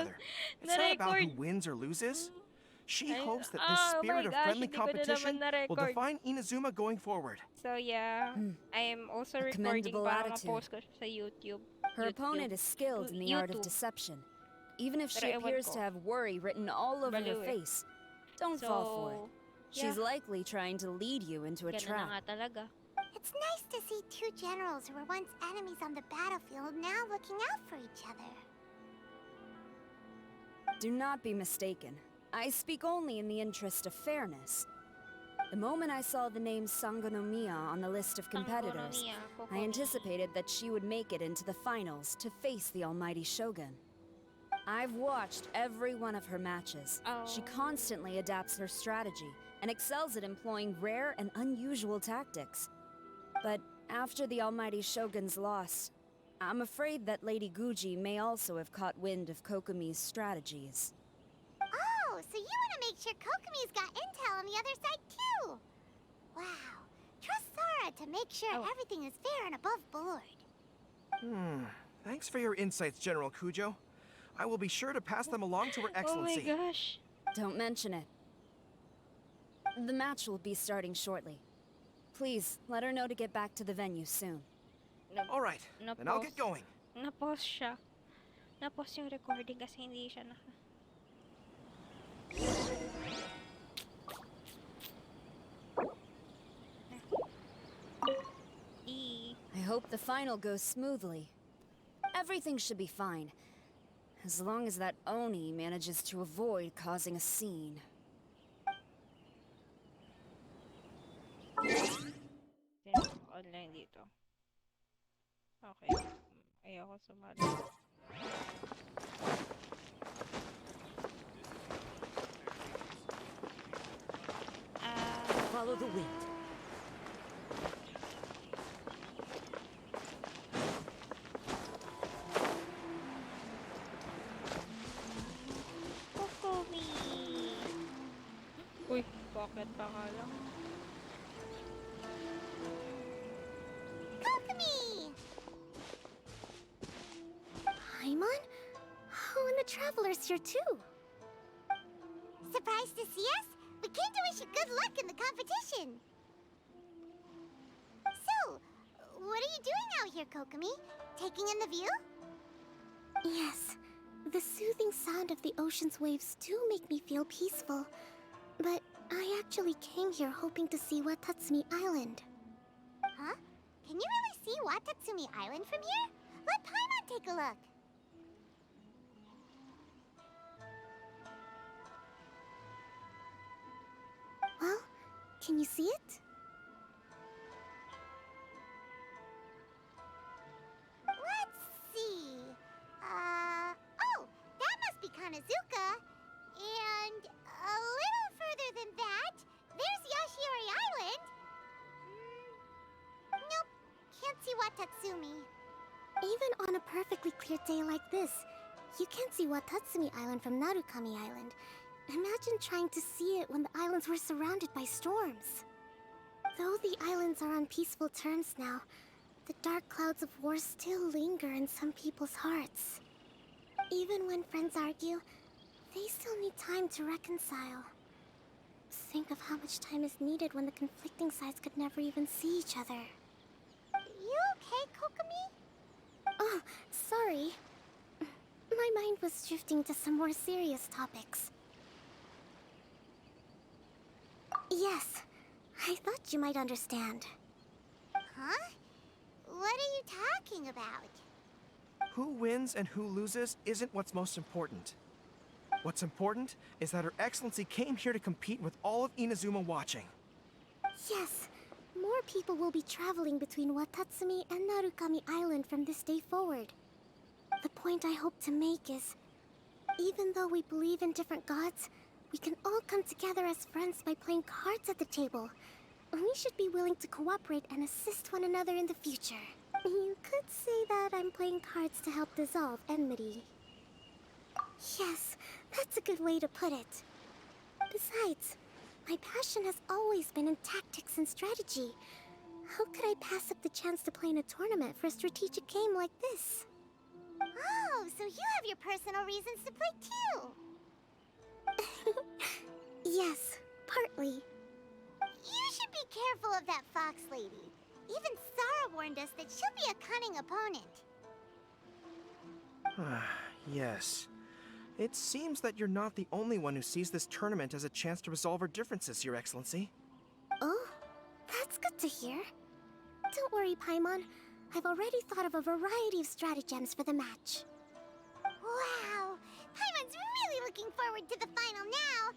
together. It's not about who wins or loses. She hopes that this spirit of friendly competition will define Inazuma going forward. So yeah, I am also A recording commendable para attitude. ma-post ko sa YouTube. Her opponent is skilled in the art of deception, even if she Pero ewan appears ko. to have worry written all over her Baliw eh. face. Don't fall for it. So, She's yeah, likely trying to lead you into a ganun na trap. nga talaga. It's nice to see two generals who were once enemies on the battlefield now looking out for each other. Do not be mistaken. I speak only in the interest of fairness. The moment I saw the name Sangonomiya on the list of competitors, I anticipated that she would make it into the finals to face the almighty Shogun. I've watched every one of her matches. She constantly adapts her strategy and excels at employing rare and unusual tactics. But after the almighty Shogun's loss, I'm afraid that Lady Guji may also have caught wind of Kokomi's strategies. Oh, so you want to make sure Kokomi's got intel on the other side too? Wow. Trust Sora to make sure everything is fair and above board. Thanks for your insights, General Kujo. I will be sure to pass them along to Her Excellency. Oh my gosh. Don't mention it. The match will be starting shortly. Please, let her know to get back to the venue soon. All right, then I'll get going. Na-pause siya. Na-pause yung recording kasi hindi siya naka... I hope the final goes smoothly. Everything should be fine, as long as that Oni manages to avoid causing a scene. Online dito. Okay. Ayoko sumali. Follow the wind. Kokomi! Uy, bakit pa ka lang? Kokomi! Paimon? Oh, and the Traveler's here too. Surprised to see us? We came to wish you good luck in the competition. So, what are you doing out here, Kokomi? Taking in the view? Yes. The soothing sound of the ocean's waves do make me feel peaceful. But I actually came here hoping to see Watatsumi Island. Huh? Can you really see Watatsumi Island from here? Let Paimon take a look. Well, can you see it? Let's see. Oh, that must be Kanazuka. And a little further than that, there's Yashiori Island. Nope, can't see Watatsumi. Even on a perfectly clear day like this, you can't see Watatsumi Island from Narukami Island. Imagine trying to see it when the islands were surrounded by storms. Though the islands are on peaceful terms now, the dark clouds of war still linger in some people's hearts. Even when friends argue, they still need time to reconcile. Think of how much time is needed when the conflicting sides could never even see each other. You okay, Kokomi? Oh, sorry. My mind was drifting to some more serious topics. Yes, I thought you might understand. Huh? What are you talking about? Who wins and who loses isn't what's most important. What's important is that Her Excellency came here to compete with all of Inazuma watching. Yes, more people will be traveling between Watatsumi and Narukami Island from this day forward. The point I hope to make is, even though we believe in different gods, we can all come together as friends by playing cards at the table. We should be willing to cooperate and assist one another in the future. You could say that I'm playing cards to help dissolve enmity. Yes, that's a good way to put it. Besides, my passion has always been in tactics and strategy. How could I pass up the chance to play in a tournament for a strategic game like this? Oh, Oh, so you have your personal reasons to play too. Yes, partly. You should be careful of that fox lady. Even Sarah warned us that she'll be a cunning opponent. Yes. It seems that you're not the only one who sees this tournament as a chance to resolve our differences, Your Excellency. Oh, that's good to hear. Don't worry, Paimon. I've already thought of a variety of stratagems for the match. Wow! Paimon's really looking forward to the final now!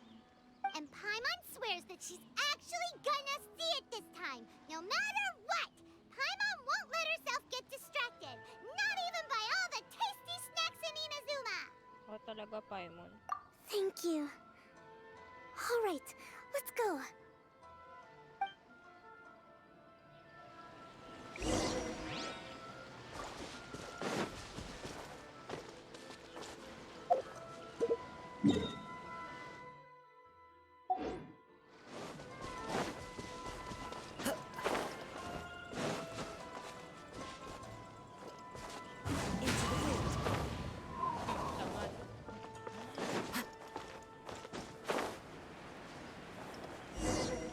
And Paimon swears that she's actually gonna see it this time, no matter what! Paimon won't let herself get distracted, not even by all the tasty snacks in Inazuma! O talaga, Paimon. Thank you. Alright, let's go. Tamad.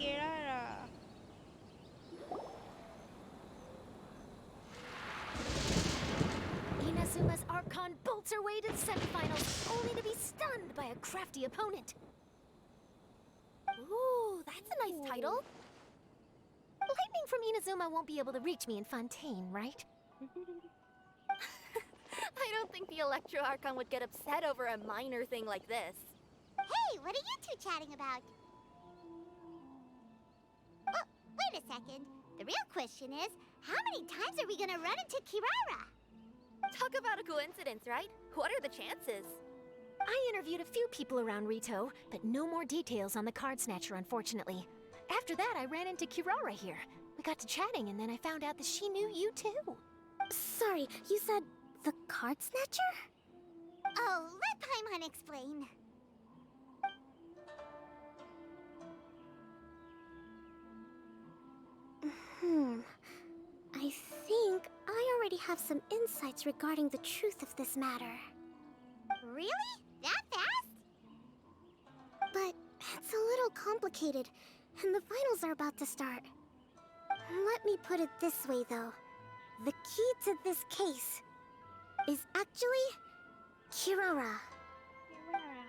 Kirara. Inazuma's Archon bolts her way to the semifinals, only to be stunned by a crafty opponent. Ooh, that's a nice title. Lightning from Inazuma won't be able to reach me in Fontaine, right? I don't think the Electro Archon would get upset over a minor thing like this. Hey, what are you two chatting about? Oh, wait a second. The real question is, how many times are we gonna run into Kirara? Talk about a coincidence, right? What are the chances? I interviewed a few people around Rito, but no more details on the card snatcher, unfortunately. After that, I ran into Kirara here. We got to chatting, and then I found out that she knew you too. Sorry, you said the card snatcher? Oh, let Paimon explain. I think I already have some insights regarding the truth of this matter. Really? That fast? But it's a little complicated, and the finals are about to start. Let me put it this way, though. The key to this case is actually Kirara. Kirara.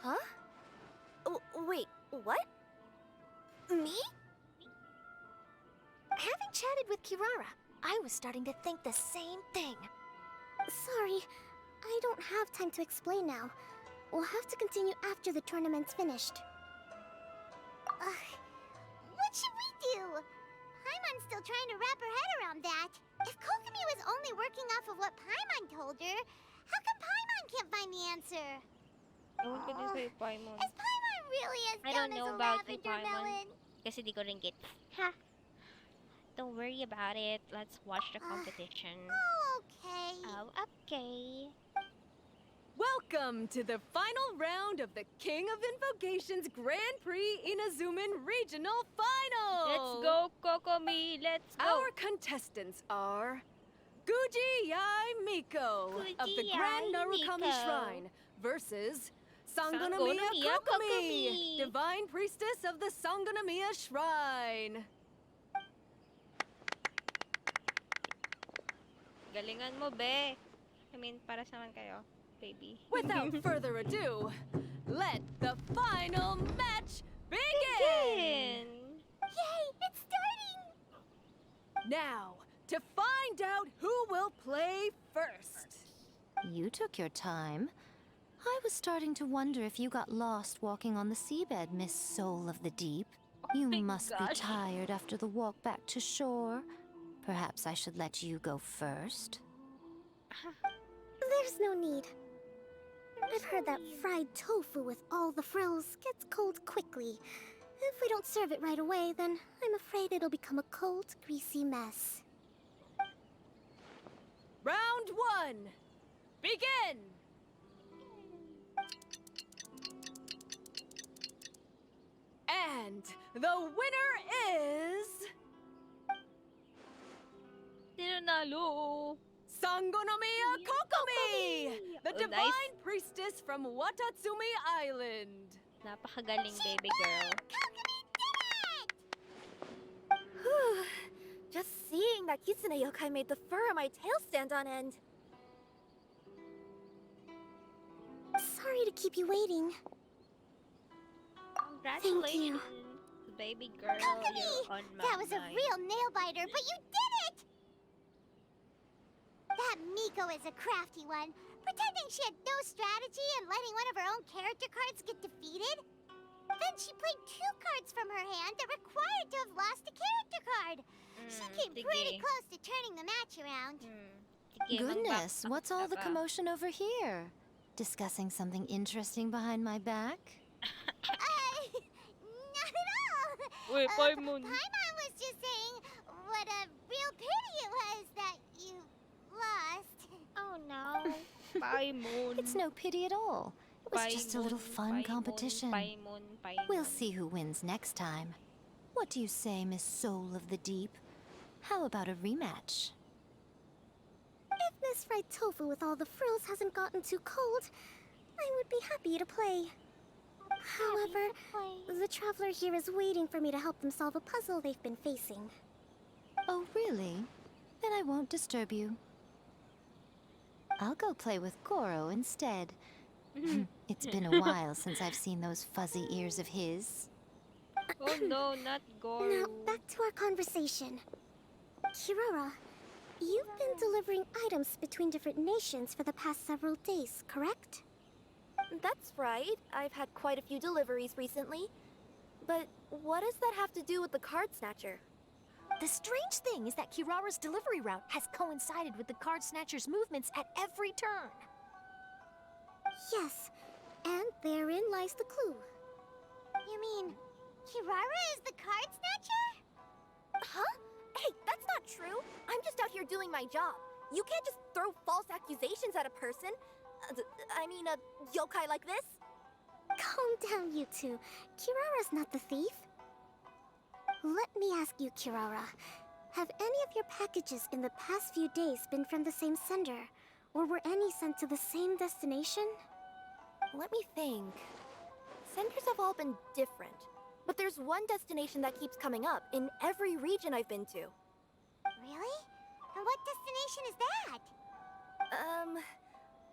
Huh? Wait, what? Me? Having chatted with Kirara, I was starting to think the same thing. Sorry, I don't have time to explain now. We'll have to continue after the tournament's finished. What should we do? Paimon's still trying to wrap her head around that. If Kokomi was only working off of what Paimon told her, how come Paimon can't find the answer? Ewan ko din sa'yo, Paimon. Is Paimon really as I dumb don't as know a about you, lavender melon? Paimon. Kasi di ko rin get. Ha! Don't worry about it. Let's watch the competition. Oh, okay. Oh, okay. Welcome to the final round of the King of Invocations Grand Prix Inazuman Regional Final! Let's go, Kokomi! Let's go! Our contestants are Guji Yai Miko of the Guji Grand Yai Narukami Miko. Shrine versus Sangonomiya Sangonomiya Kokomi, Kokomi. Divine Priestess of the Sangonomiya Shrine. Galingan mo, be. I mean, para sa man kayo, baby. Without further ado, let the final match begin! Begin! Yay, it's starting! Now, to find out who will play first. You took your time. I was starting to wonder if you got lost walking on the seabed, Miss Soul of the Deep. You my must be gosh. tired after the walk back to shore. Perhaps I should let you go first. There's no need. I've heard that fried tofu with all the frills gets cold quickly. If we don't serve it right away, then I'm afraid it'll become a cold, greasy mess. Round one, begin! And the winner is Sino nalo? Sangonomiya Kokomi! The Oh, divine nice. priestess from Watatsumi Island. Napakagaling, baby girl. Whew. Just seeing that Kitsune yokai made the fur on my tail stand on end. Sorry to keep you waiting. Congratulations, baby girl. You're on my That was a mind. real nail biter, but you did it! That Miko is a crafty one, pretending she had no strategy and letting one of her own character cards get defeated. Then she played 2 cards from her hand that required to have lost a character card. She came pretty sige. close to turning the match around. Sige, Goodness, mag-back what's all the ka. commotion over here? Discussing something interesting behind my back? Not at all. Uy, Paimon. Paimon was just saying what a real pity it was that you lost. Oh no. Paimon. It's no pity at all. It was just a little fun competition. Paimon. We'll see who wins next time. What do you say, Miss Soul of the Deep? How about a rematch? If Miss Fried Tofu with all the frills hasn't gotten too cold, I would be happy to play. However, the traveler here is waiting for me to help them solve a puzzle they've been facing. Oh, really? Then I won't disturb you. I'll go play with Goro instead. It's been a while since I've seen those fuzzy ears of his. Oh no, not Goro. Now, back to our conversation. Kirara, you've been delivering items between different nations for the past several days, correct? That's right. I've had quite a few deliveries recently. But what does that have to do with the card snatcher? The strange thing is that Kirara's delivery route has coincided with the card snatcher's movements at every turn. Yes, and therein lies the clue. You mean, Kirara is the card snatcher? Huh? Hey, that's not true. I'm just out here doing my job. You can't just throw false accusations at a person. I mean, a yokai like this. Calm down, you two. Kirara's not the thief. Let me ask you, Kirara. Have any of your packages in the past few days been from the same sender? Or were any sent to the same destination? Let me think. Senders have all been different. But there's one destination that keeps coming up in every region I've been to. Really? And what destination is that?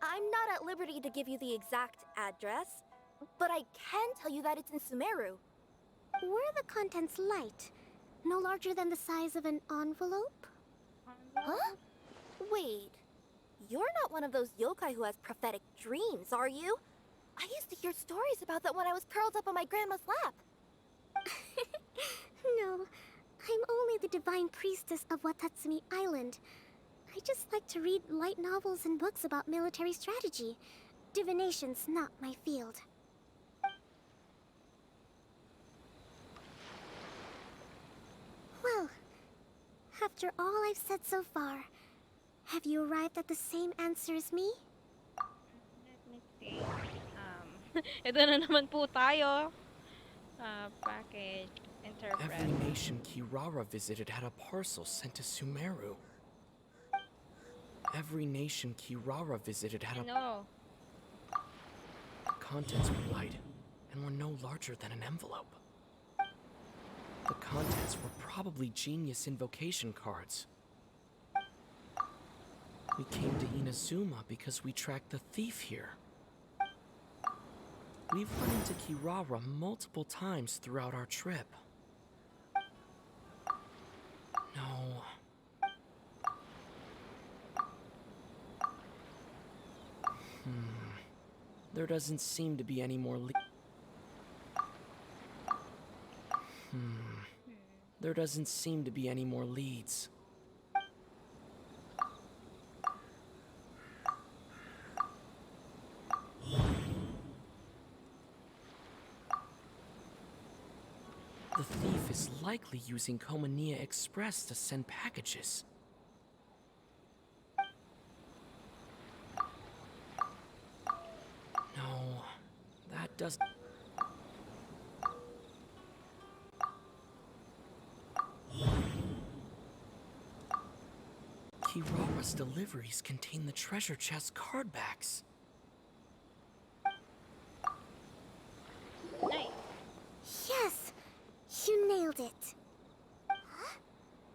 I'm not at liberty to give you the exact address, but I can tell you that it's in Sumeru. Were the contents light? No larger than the size of an envelope? Huh? Wait. You're not one of those yokai who has prophetic dreams, are you? I used to hear stories about that when I was curled up on my grandma's lap. No, I'm only the divine priestess of Watatsumi Island. I just like to read light novels and books about military strategy. Divination's not my field. Well, after all I've said so far, have you arrived at the same answer as me? Let me see. Ito na naman po tayo. Package. Interpret. Every nation Kirara visited had a parcel sent to Sumeru. Every nation Kirara visited had a... No. The contents were light and were no larger than an envelope. The contents were probably genius invocation cards. We came to Inazuma because we tracked the thief here. We've run into Kirara multiple times throughout our trip. No. There doesn't seem to be any more There doesn't seem to be any more leads. The thief is likely using Komaniya Express to send packages. No, that doesn't... Kirara Kirara's deliveries contain the treasure chest card backs. Nice. Yes! You nailed it. Huh?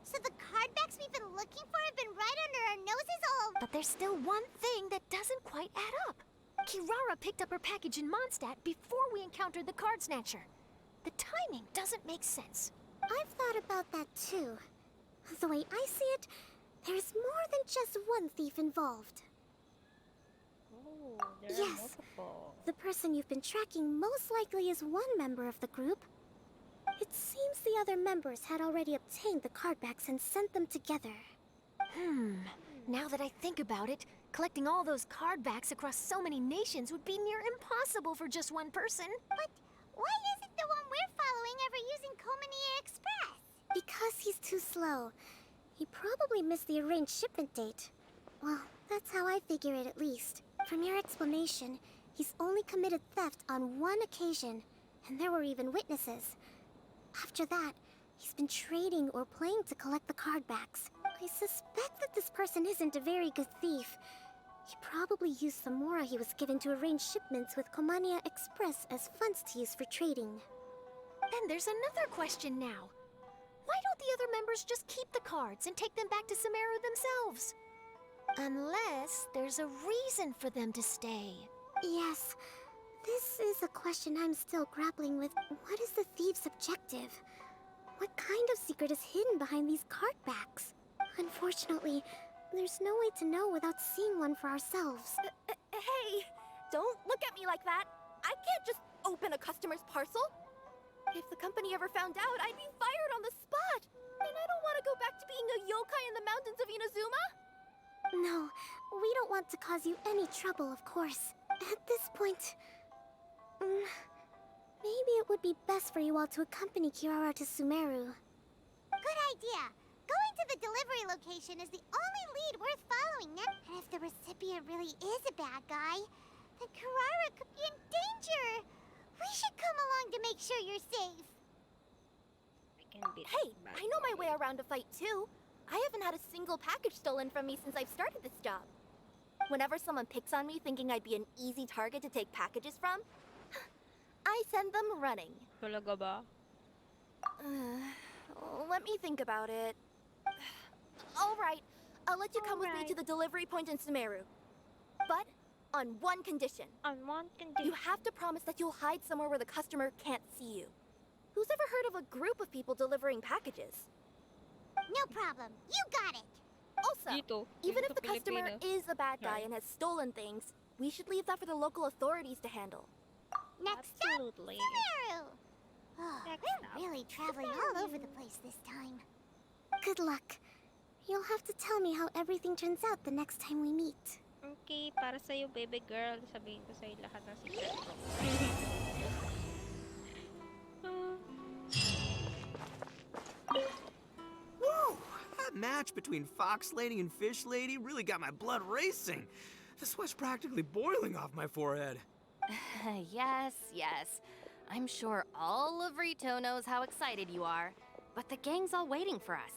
So the cardbacks we've been looking for have been right under our noses all... But there's still one thing that doesn't quite add up. Kirara picked up her package in Mondstadt before we encountered the card snatcher. The timing doesn't make sense. I've thought about that too. The way I see it, there's more than just one thief involved. Oh, there are Yes. multiple. The person you've been tracking most likely is one member of the group. It seems the other members had already obtained the cardbacks and sent them together. Now that I think about it, collecting all those card backs across so many nations would be near impossible for just one person. But why isn't the one we're following ever using Komania Express? Because he's too slow. He probably missed the arranged shipment date. Well, that's how I figure it at least. From your explanation, he's only committed theft on one occasion, and there were even witnesses. After that, he's been trading or playing to collect the cardbacks. I suspect that this person isn't a very good thief. He probably used the mora he was given to arrange shipments with Komania Express as funds to use for trading. Then there's another question now. Why don't the other members just keep the cards and take them back to Sumeru themselves? Unless there's a reason for them to stay. Yes, this is a question I'm still grappling with. What is the thief's objective? What kind of secret is hidden behind these cardbacks? Unfortunately, there's no way to know without seeing one for ourselves. Hey, don't look at me like that. I can't just open a customer's parcel. If the company ever found out, I'd be fired on the spot. And I don't want to go back to being a yokai in the mountains of Inazuma. No, we don't want to cause you any trouble, of course. At this point, maybe it would be best for you all to accompany Kirara to Sumeru. Good idea. Going to the delivery location is the only lead worth following now. And if the recipient really is a bad guy, then Kirara could be in danger. We should come along to make sure you're safe. I can beat Hey, this bad I know my boy. way around a fight too. I haven't had a single package stolen from me since I've started this job. Whenever someone picks on me thinking I'd be an easy target to take packages from, I send them running. Talaga ba? Let me think about it. All right, I'll let you come with me to the delivery point in Sumeru. But on one condition. On one condition. You have to promise that you'll hide somewhere where the customer can't see you. Who's ever heard of a group of people delivering packages? No problem. You got it. Also, Dito, even dito if the sa customer Pilipinas. is a bad guy Right. and has stolen things, we should leave that for the local authorities to handle. Next Absolutely. up, Sumeru. Oh, Next we're up, really traveling all over the place this time. Good luck. You'll have to tell me how everything turns out the next time we meet. Okay, para sa'yo, baby girl. Sabihin ko sa'yo lahat ng secret ko. Woo! That match between Fox Lady and Fish Lady really got my blood racing. The sweat's practically boiling off my forehead. Yes, yes. I'm sure all of Rito knows how excited you are, but the gang's all waiting for us.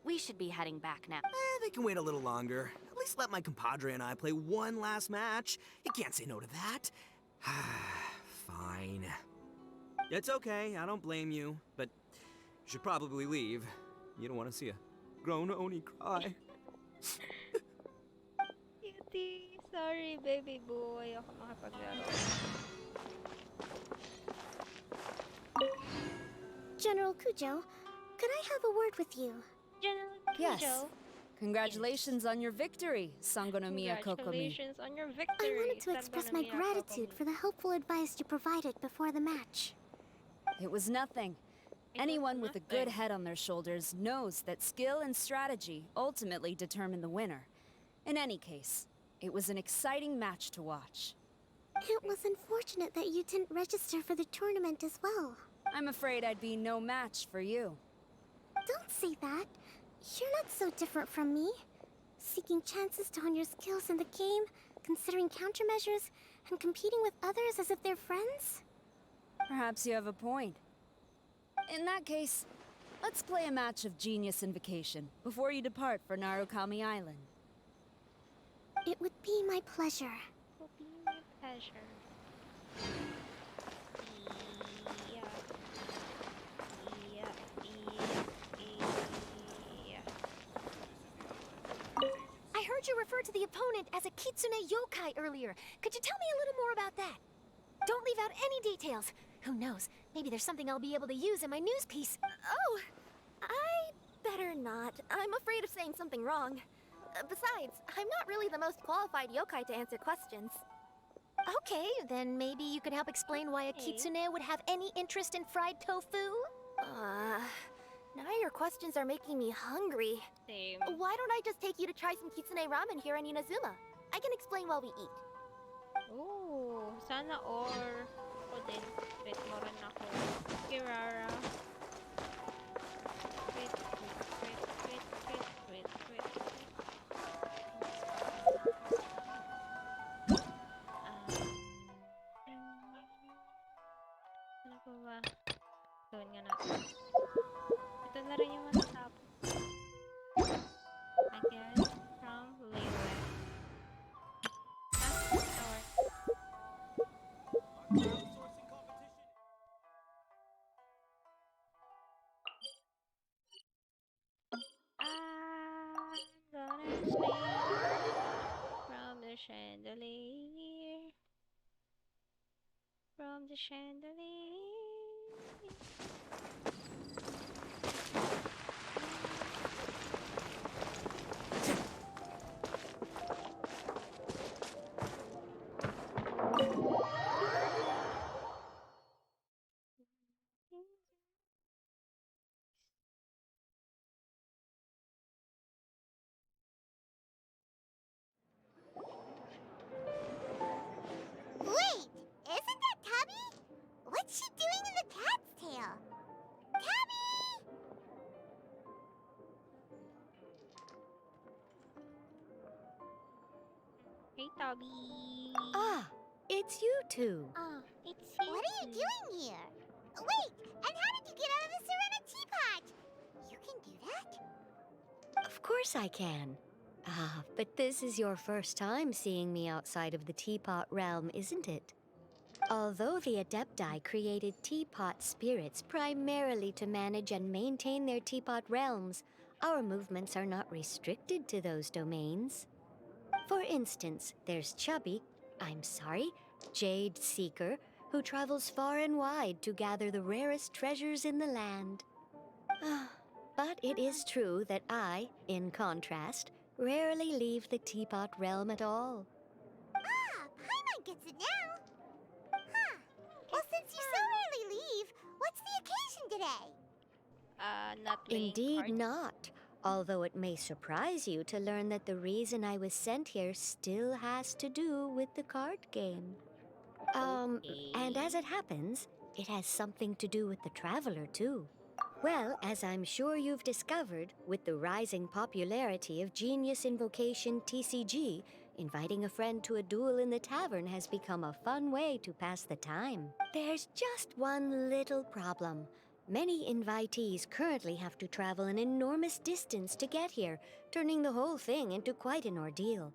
We should be heading back now. They can wait a little longer. At least let my compadre and I play one last match. You can't say no to that. Fine. It's okay, I don't blame you, but you should probably leave. You don't want to see a grown Oni cry. Cutie. Sorry, baby boy. Ako makapaglaro. General Kujo, could I have a word with you? General Yes. Kujo, Congratulations on your victory, Sangonomiya Kokomi. congratulations on your I victory. wanted to express my Sangonomiya gratitude Kokomi. for the helpful advice you provided before the match. It was nothing. It was Anyone with a good nothing. head on their shoulders knows that skill and strategy ultimately determine the winner. In any case, it was an exciting match to watch. It was unfortunate that you didn't register for the tournament as well. I'm afraid I'd be no match for you. Don't say that. You're not so different from me. Seeking chances to hone your skills in the game, considering countermeasures, and competing with others as if they're friends? Perhaps you have a point. In that case, let's play a match of Genius Invocation before you depart for Narukami Island. It would be my pleasure. Will be my pleasure. Yeah. Yeah. I heard you refer to the opponent as a kitsune yokai earlier. Could you tell me a little more about that? Don't leave out any details. Who knows? Maybe there's something I'll be able to use in my news piece. Oh, I better not. I'm afraid of saying something wrong. Besides, I'm not really the most qualified yokai to answer questions. Okay, then maybe you could help explain why a kitsune would have any interest in fried tofu? Now your questions are making me hungry. Same. Why don't I just take you to try some kitsune ramen here in Inazuma? I can explain while we eat. Oh, sana or ako din. Wait, moron ako. Kirara. Wait. Ano pa ba? Gawin nga natin. Ito na rin yung matatapos. I guess from Leeway. Tower. I'm gonna swing from the chandelier. From the chandelier. Wait! Isn't that Tabby? What's she doing in the cat's tail? Tabby! Hey, Toby. Ah, it's you two. It's What are you doing here? Wait! And how did you get out of the Serena teapot? You can do that? Of course I can. Ah, but this is your first time seeing me outside of the teapot realm, isn't it? Although the Adepti created teapot spirits primarily to manage and maintain their teapot realms, our movements are not restricted to those domains. For instance, there's Jade Seeker, who travels far and wide to gather the rarest treasures in the land. But it is true that I, in contrast, rarely leave the teapot realm at all. Paimon gets it now. Huh. Well, since you so rarely leave, what's the occasion today? Not playing Indeed cards. not. Although it may surprise you to learn that the reason I was sent here still has to do with the card game. And as it happens, it has something to do with the Traveler, too. Well, as I'm sure you've discovered, with the rising popularity of Genius Invocation TCG, inviting a friend to a duel in the tavern has become a fun way to pass the time. There's just one little problem. Many invitees currently have to travel an enormous distance to get here, turning the whole thing into quite an ordeal.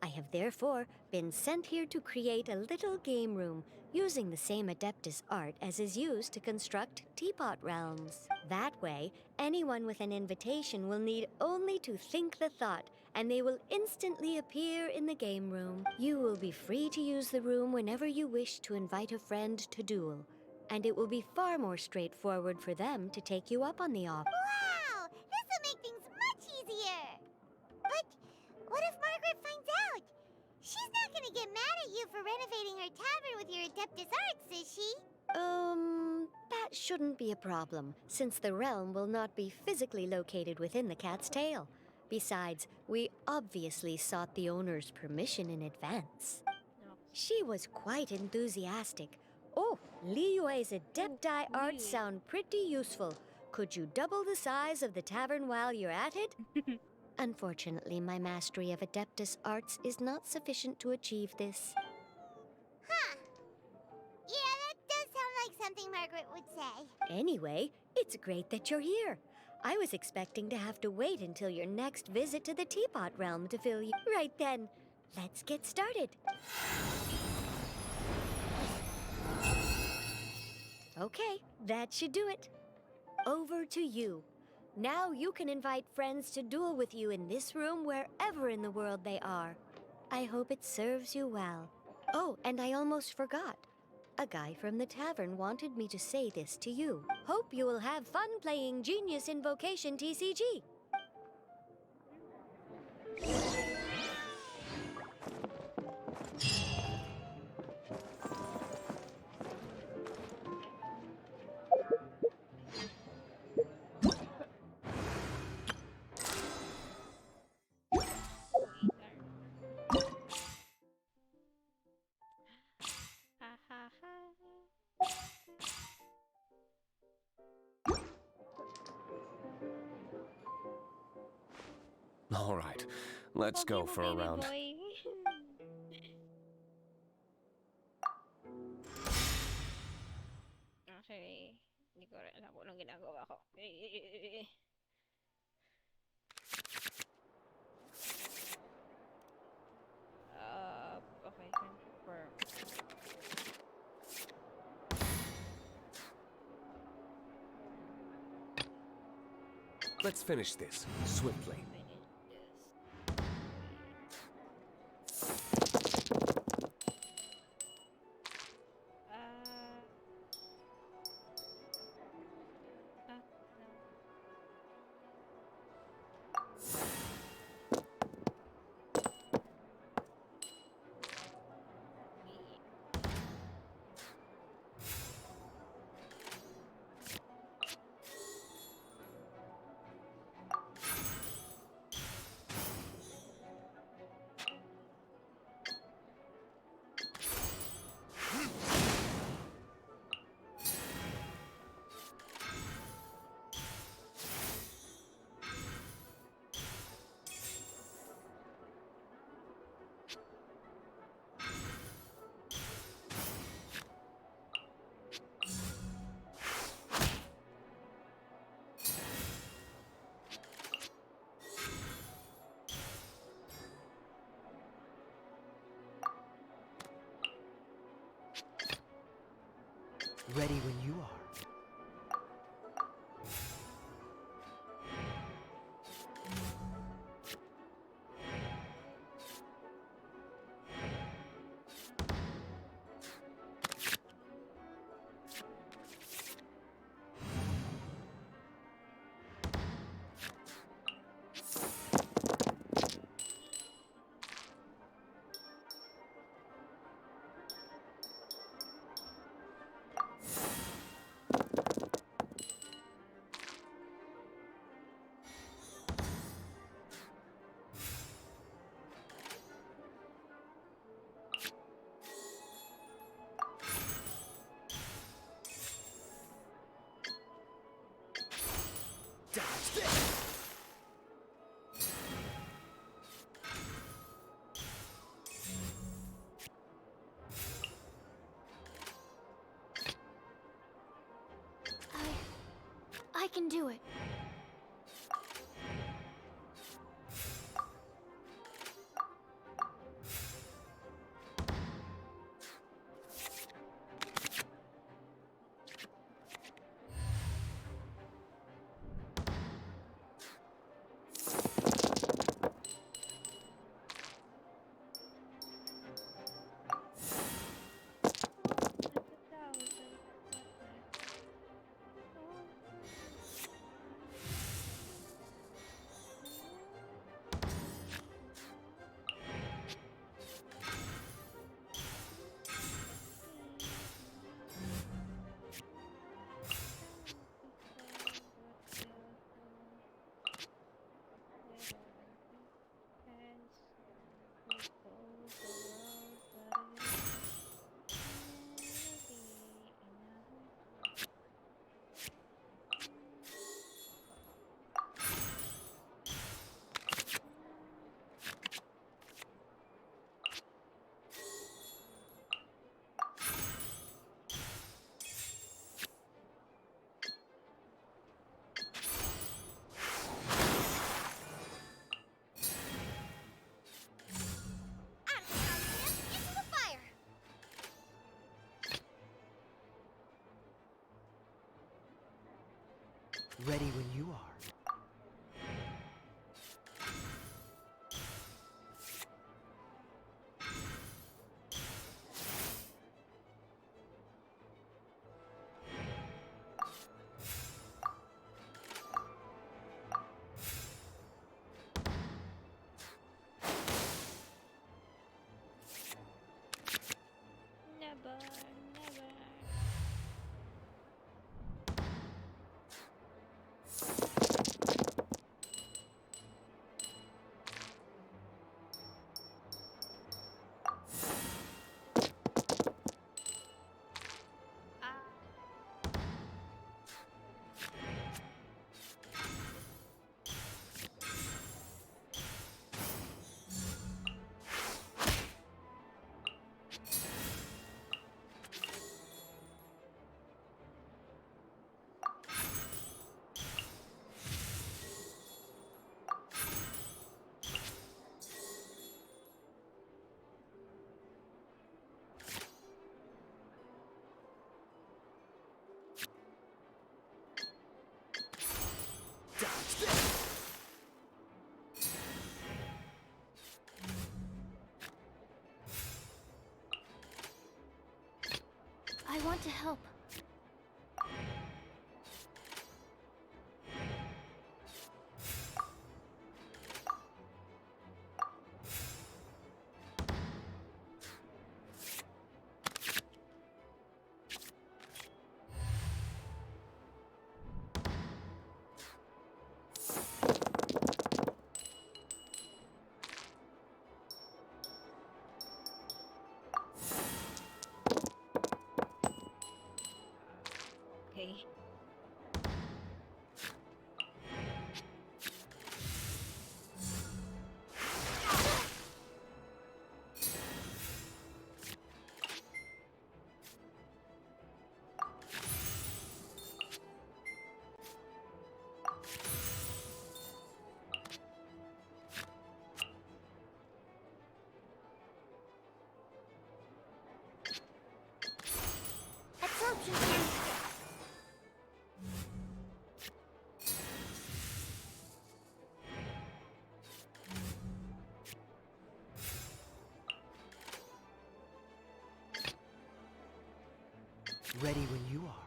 I have therefore been sent here to create a little game room using the same Adeptus art as is used to construct teapot realms. That way, anyone with an invitation will need only to think the thought, and they will instantly appear in the game room. You will be free to use the room whenever you wish to invite a friend to duel, and it will be far more straightforward for them to take you up on the offer. Wow! This will make things much easier! But what if Margaret finds out? She's not gonna get mad at you for renovating her tavern with your Adeptus arts, is she? That shouldn't be a problem, since the realm will not be physically located within the cat's tail. Besides, we obviously sought the owner's permission in advance. She was quite enthusiastic. Oh, Liyue's Adepti arts sound pretty useful. Could you double the size of the tavern while you're at it? Unfortunately, my mastery of Adeptus arts is not sufficient to achieve this. Huh. Yeah, that does sound like something Margaret would say. Anyway, it's great that you're here. I was expecting to have to wait until your next visit to the Teapot Realm to fill you. Right then, let's get started. Okay, that should do it. Over to you. Now you can invite friends to duel with you in this room wherever in the world they are. I hope it serves you well. Oh, and I almost forgot. A guy from the tavern wanted me to say this to you. Hope you will have fun playing Genius Invocation TCG. Ha ha ha. All right, let's go for a round. Boy. Actually, hindi ko rin alam kung anong ginagawa ko. Okay, confirm. Let's finish this swiftly. Ready when you are. I can do it. Ready when you are. Never, never. I want to help. Okay. Absorption field. Ready when you are.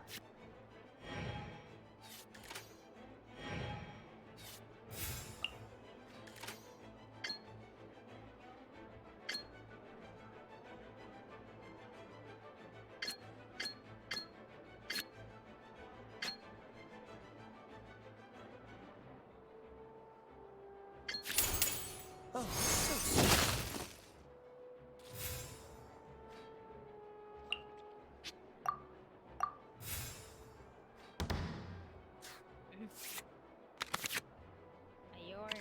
Oh, so sweet. Ayun.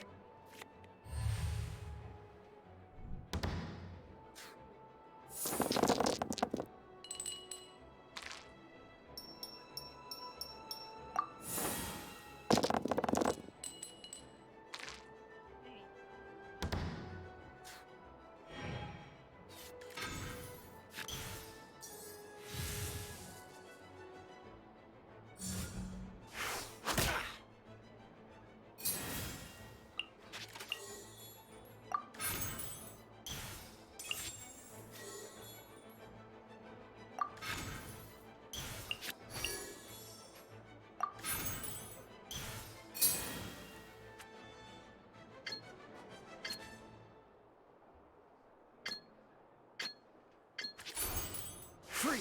Free!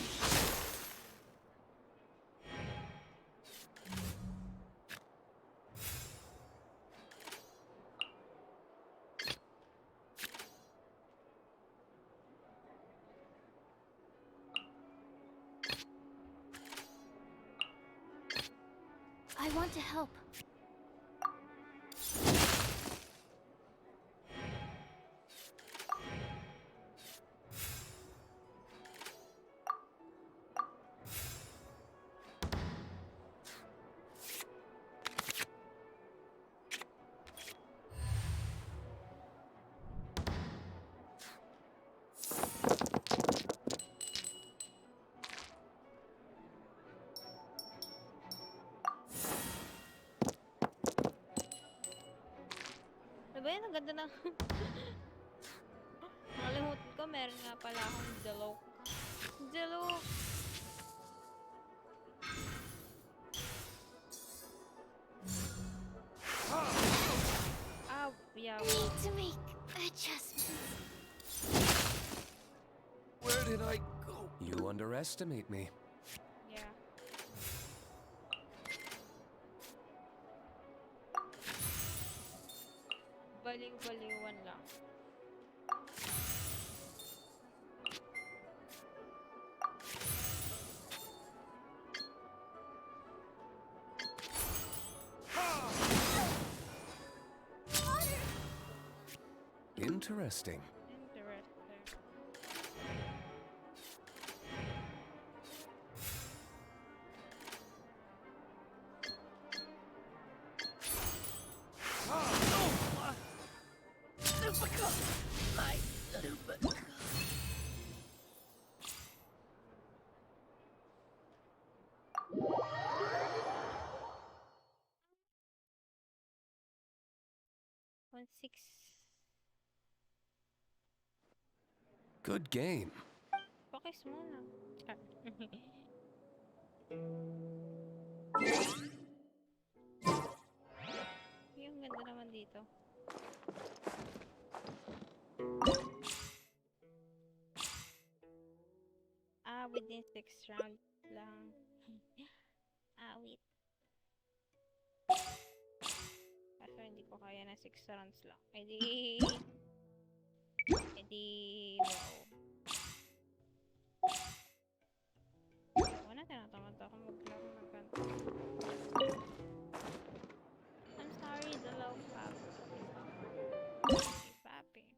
I want to help. ganda na. Nakalimutan ko, meron nga pala akong Zalok. Zalok! Ah, yeah. I need to make adjustments. Where did I go? You underestimate me. Yeah. Baliw-baliwan lang. Interesting. Interesting. One six. Good game. Focus muna. Char. Yung ganda naman dito. Ah, within 6 rounds lang. Ah, wait. Kaso hindi ko kaya na 6 rounds lang. Edi, wow. Ayoko na, tinatamad ako maglaro ng ganito. I'm sorry, the low pop. Papi.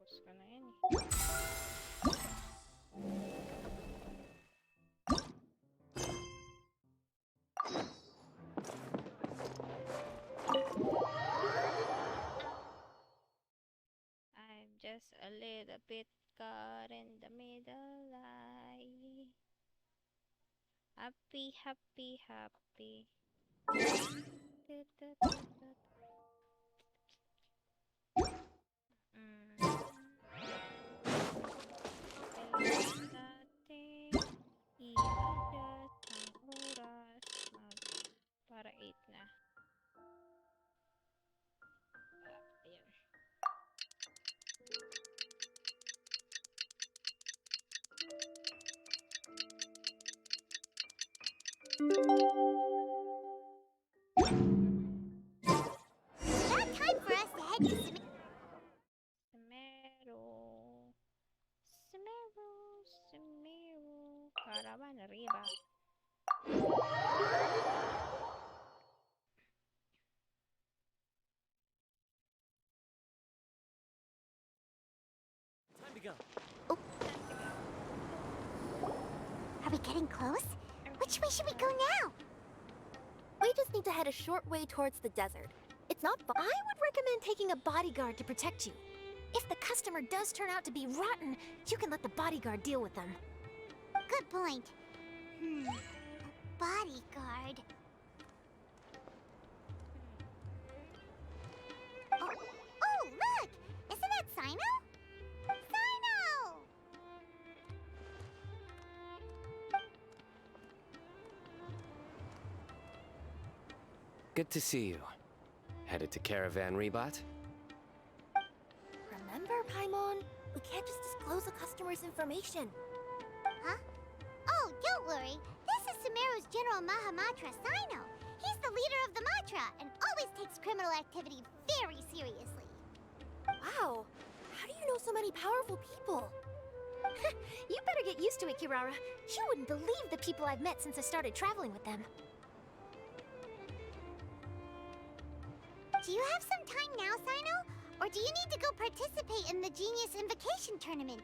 Tapos ka na yan eh. I'm just a little bit caught in the middle line. Happy, happy, happy. Kailangan natin i-adjust ang oras para 8 na. Ayan. Now time for us to head to Sumeru. Caravan arriba. Time to go. Are we getting close? Which way should we go now? We just need to head a short way towards the desert. It's not far. I would recommend taking a bodyguard to protect you. If the customer does turn out to be rotten, you can let the bodyguard deal with them. Good point. A bodyguard. Oh, look! Isn't that Sino? Sino! Good to see you. Headed to Caravan Rebot? Remember, Paimon? We can't just disclose a customer's information. Huh? Oh, don't worry. This is Sumeru's General Mahamatra, Sino. He's the leader of the Matra and always takes criminal activity very seriously. Wow! How do you know so many powerful people? You better get used to it, Kirara. You wouldn't believe the people I've met since I started traveling with them. Do you have some time now, Sino? Or do you need to go participate in the Genius Invocation Tournament?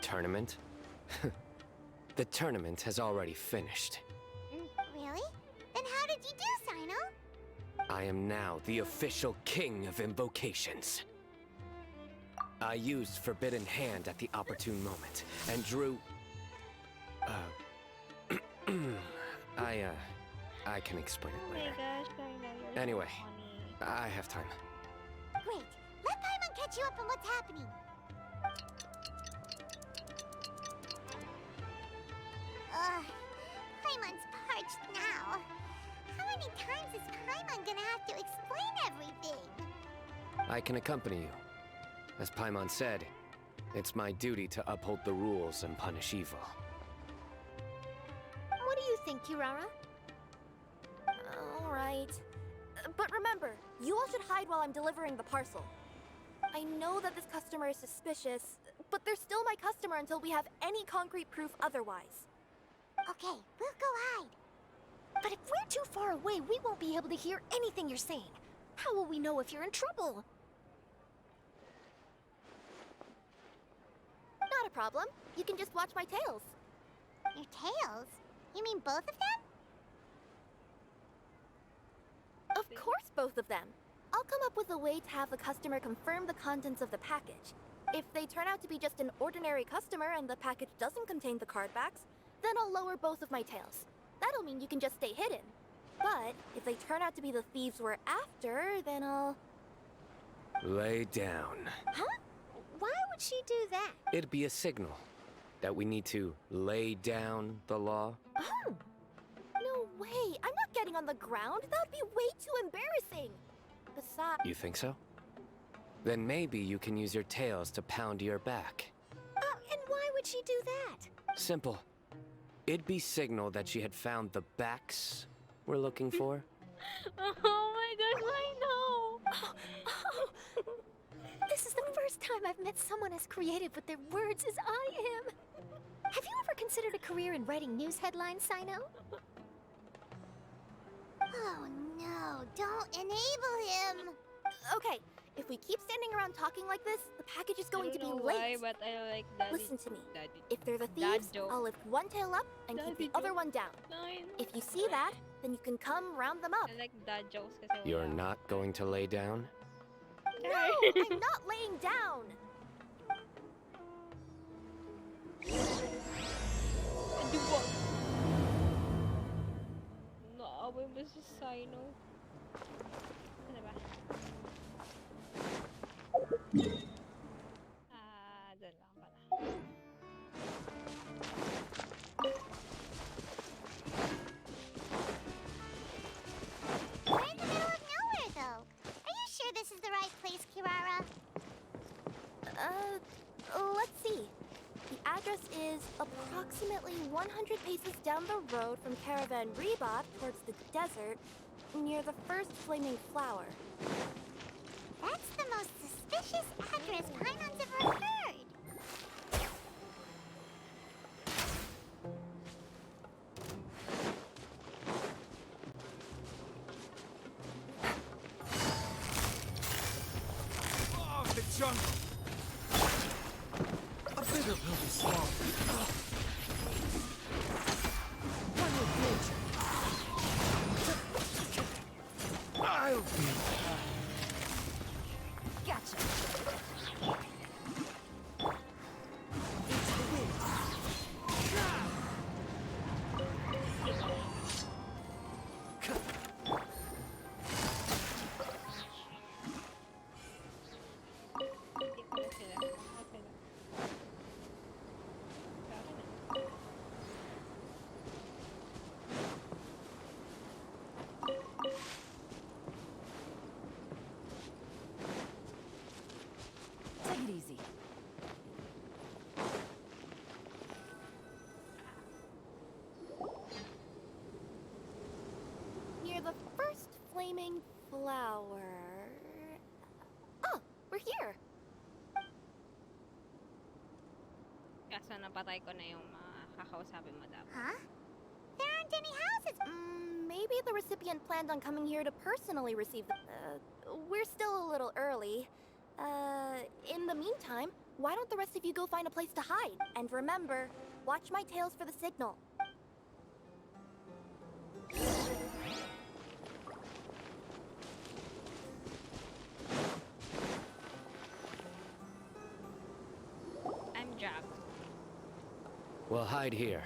Tournament? The tournament has already finished. Really? Then how did you do, Sino? I am now the official king of invocations. I used Forbidden Hand at the opportune moment, and drew... I can explain it later. Gosh, Sino, you're Anyway, so I have time. Great. Let Paimon catch you up on what's happening. Ugh. Paimon's parched now. How many times is Paimon gonna have to explain everything? I can accompany you. As Paimon said, it's my duty to uphold the rules and punish evil. What do you think, Kirara? Alright. But remember, you all should hide while I'm delivering the parcel. I know that this customer is suspicious, but they're still my customer until we have any concrete proof otherwise. Okay, we'll go hide. But if we're too far away, we won't be able to hear anything you're saying. How will we know if you're in trouble? Not a problem. You can just watch my tails. Your tails? You mean both of them? Of course, both of them. I'll come up with a way to have the customer confirm the contents of the package. If they turn out to be just an ordinary customer and the package doesn't contain the card backs, then I'll lower both of my tails. That'll mean you can just stay hidden. But if they turn out to be the thieves we're after, then I'll... Lay down. Huh? Why would she do that? It'd be a signal that we need to lay down the law. Oh! No way! I'm not getting on the ground! That would be way too embarrassing! Besides... You think so? Then maybe you can use your tails to pound your back. And why would she do that? Simple. It'd be signal that she had found the backs we're looking for. Oh my gosh, I know! This is the first time I've met someone as creative with their words as I am. Have you ever considered a career in writing news headlines, Sino? Oh no, don't enable him! Okay, if we keep standing around talking like this, the package is going to be Why, late. but I like Daddy. Listen to me. Daddy. If they're the Dad thieves, joke. I'll lift one tail up and keep Daddy the other joke. one down. Nine. If you see that, then you can come round them up. I like dad jokes kasi You're wala. not going to lay down? No, I'm not laying down. Di ba? Naaway mo si Sino. Ano ba? Doon lang pala. We're in the middle of nowhere, though. Are you sure this is the right place, Kirara? Let's see. The address is approximately 100 paces down the road from Caravan Rebop towards the desert, near the first flaming flower. That's the most suspicious address Paimon's ever heard. Oh, the jungle! A bigger pill to swallow. One with nature. I'll be... Gotcha. It's the wind. Hindi ko na sila. Okay lang. Sorry na. Take it easy. Near the first flaming flower... Oh, we're here! Kaso napatay ko na yung mga kakausapin mo dapat. Huh? There aren't any houses. Maybe the recipient planned on coming here to personally receive the... we're still a little early. In the meantime, why don't the rest of you go find a place to hide? And remember, Watch my tails for the signal. I'm Jack. We'll hide here.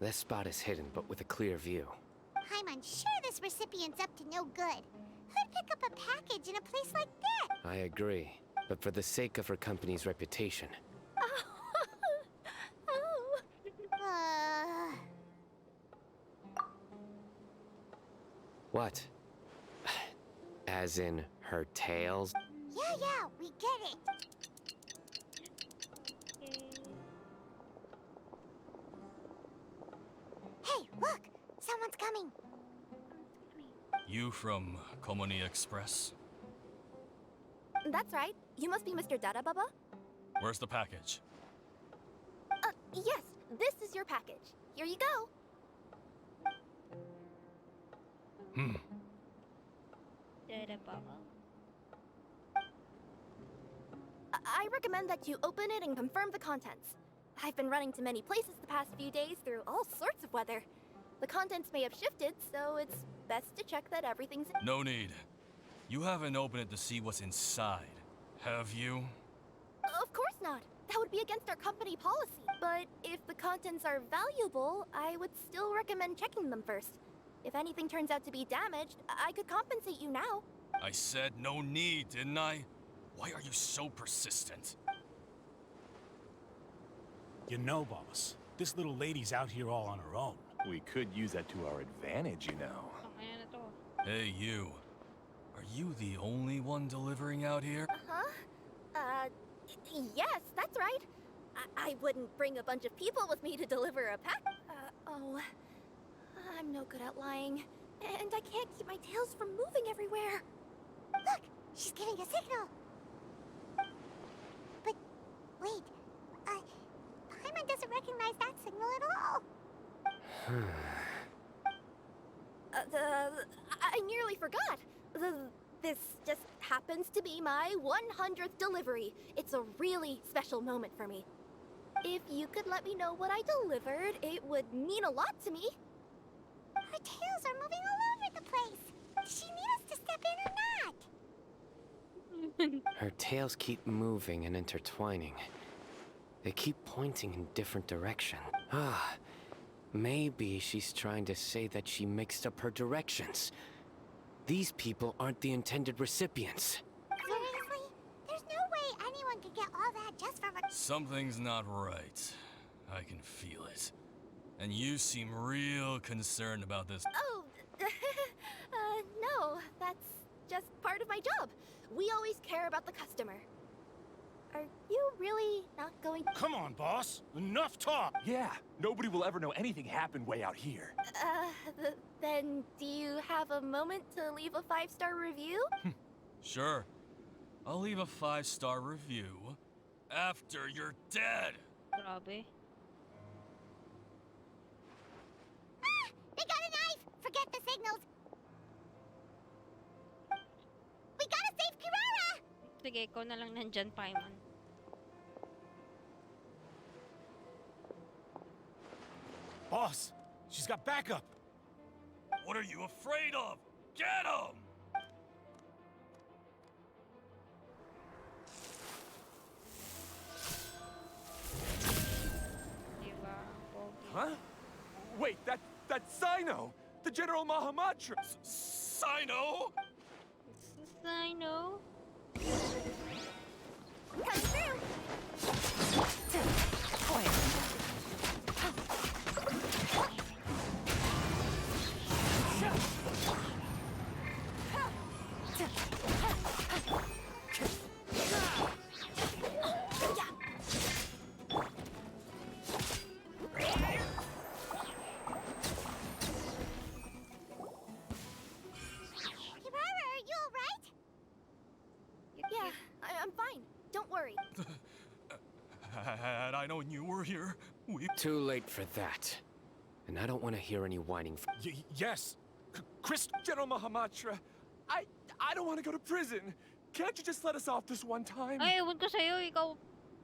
This spot is hidden, but with a clear view. I'm unsure this recipient's up to no good. Who'd pick up a package in a place like that? I agree, but for the sake of her company's reputation. Oh. What? As in her tails? Yeah, we get it. Hey, look! Someone's coming. You from Komoni Express? That's right. You must be Mr. Dada Baba? Where's the package? Yes, this is your package. Here you go. Dada Baba. I recommend that you open it and confirm the contents. I've been running to many places the past few days through all sorts of weather. The contents may have shifted, so it's best to check that everything's... No need. You haven't opened it to see what's inside, have you? Of course not. That would be against our company policy. But if the contents are valuable, I would still recommend checking them first. If anything turns out to be damaged, I could compensate you now. I said no need, didn't I? Why are you so persistent? You know, boss, this little lady's out here all on her own. We could use that to our advantage, you know. Hey, you. Are you the only one delivering out here? Yes, that's right. I wouldn't bring a bunch of people with me to deliver a pack. I'm no good at lying. And I can't keep my tails from moving everywhere. Look! She's giving a signal! But, wait. Paimon doesn't recognize that signal at all. I nearly forgot. This just happens to be my 100th delivery. It's a really special moment for me. If you could let me know what I delivered, it would mean a lot to me. Her tails are moving all over the place. Does she need us to step in or not? Her tails keep moving and intertwining. They keep pointing in different directions. Maybe she's trying to say that she mixed up her directions. These people aren't the intended recipients. Seriously? There's no way anyone could get all that just from a... Something's not right. I can feel it. And you seem real concerned about this. Oh, no, that's just part of my job. We always care about the customer. Are you really not going to... Come on, boss. Enough talk. Yeah, nobody will ever know anything happened way out here. Then do you have a moment to leave a 5-star review? Sure. I'll leave a 5-star review after you're dead. Grabe. They got a knife! Forget the signals! We gotta save Kirara! Sige, ikaw na lang nandyan, Paimon. Boss, she's got backup. What are you afraid of? Get him! Huh? Wait, that's Sino! The General Mahamatra! Sino? Sino? Come through! I'm fine. Don't worry. Had I known you were here, Too late for that. And I don't want to hear any whining. Yes. Chris, General Mahamatra, I don't want to go to prison. Can't you just let us off this one time? Ay, ewan ko sa'yo, ikaw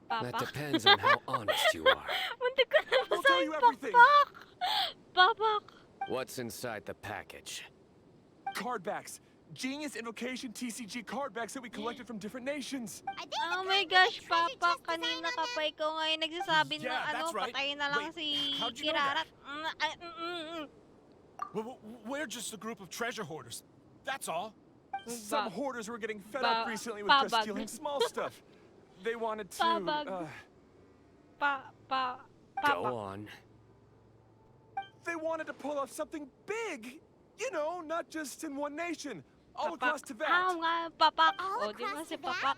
That depends on how honest you are. Muntik ko na I'll tell you masayang everything. pakpak! Pakpak! What's inside the package? Card backs. Genius Invocation TCG card backs that we collected from different nations. Oh my gosh, Papa, kanina ka pa ikaw ngayon nagsasabi na ano, that's right. patayin na lang Wait, si how'd you know Kirarat. We're just a group of treasure hoarders. That's all. Some hoarders were getting fed up recently with just stealing small stuff. They wanted to, Go on. They wanted to pull off something big. You know, not just in one nation. All across Tibet. Nga, Papak. O, di ba si Papak?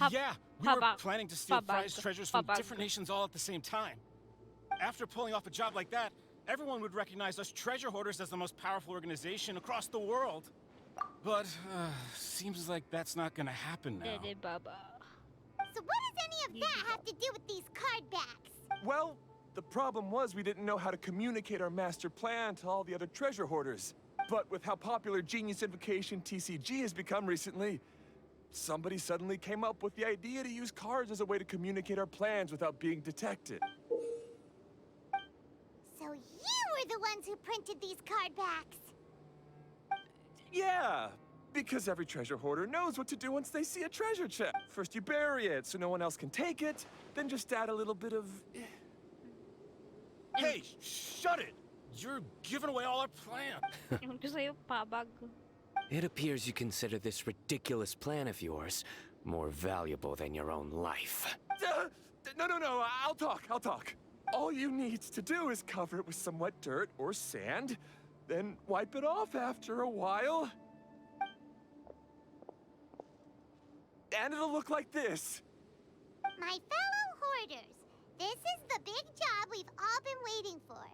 Yeah, we were planning to steal prized treasures from different nations all at the same time. After pulling off a job like that, everyone would recognize us treasure hoarders as the most powerful organization across the world. But, seems like that's not gonna happen now. So what does any of that have to do with these card backs? Well, the problem was we didn't know how to communicate our master plan to all the other treasure hoarders. But with how popular Genius Invocation TCG has become recently, somebody suddenly came up with the idea to use cards as a way to communicate our plans without being detected. So you were the ones who printed these card backs? Yeah, because every treasure hoarder knows what to do once they see a treasure chest. First you bury it so no one else can take it, then just add a little bit of... Hey, shut it! You're giving away all our plan. It appears you consider this ridiculous plan of yours more valuable than your own life. No, I'll talk. All you need to do is cover it with some wet dirt or sand, then wipe it off after a while. And it'll look like this. My fellow hoarders, this is the big job we've all been waiting for.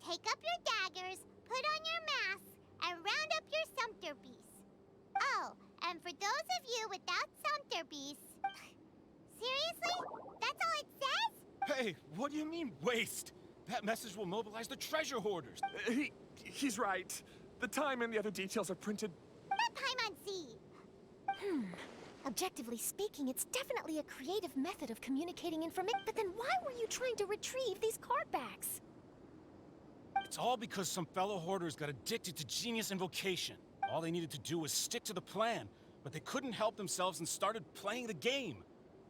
Take up your daggers, put on your masks, and round up your sumpter beasts. Oh, and for those of you without sumpter beasts... Seriously? That's all it says? Hey, what do you mean, waste? That message will mobilize the treasure hoarders. He's right. The time and the other details are printed. Not Paimon-Z. Objectively speaking, it's definitely a creative method of communicating information. But then why were you trying to retrieve these card backs? It's all because some fellow hoarders got addicted to Genius Invocation. All they needed to do was stick to the plan, but they couldn't help themselves and started playing the game.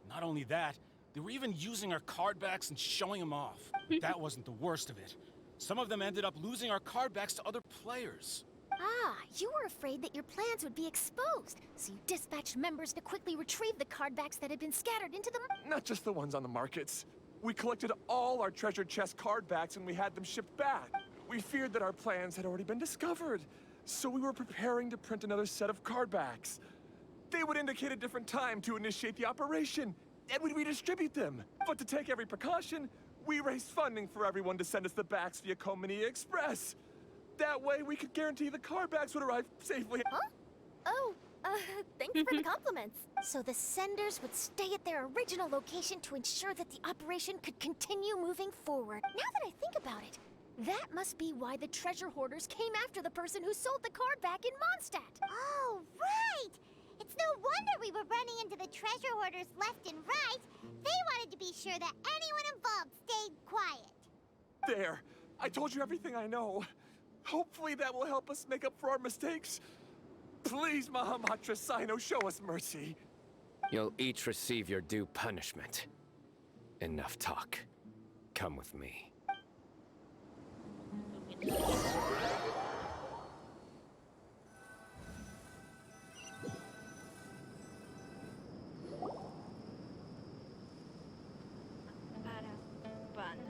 Not only that, they were even using our card backs and showing them off. That wasn't the worst of it. Some of them ended up losing our card backs to other players. Ah, you were afraid that your plans would be exposed, so you dispatched members to quickly retrieve the card backs that had been scattered into the... Not just the ones on the markets. We collected all our treasure chest card backs and we had them shipped back. We feared that our plans had already been discovered, so we were preparing to print another set of card backs. They would indicate a different time to initiate the operation, and we'd redistribute them. But to take every precaution, we raised funding for everyone to send us the backs via Komini Express. That way, we could guarantee the card backs would arrive safely. Huh? Oh, thanks for the compliments. So the senders would stay at their original location to ensure that the operation could continue moving forward. Now that I think about it, that must be why the treasure hoarders came after the person who sold the card back in Mondstadt. Oh, right! It's no wonder we were running into the treasure hoarders left and right. They wanted to be sure that anyone involved stayed quiet. There. I told you everything I know. Hopefully that will help us make up for our mistakes. Please, Mahamatra Sino, show us mercy. You'll each receive your due punishment. Enough talk. Come with me.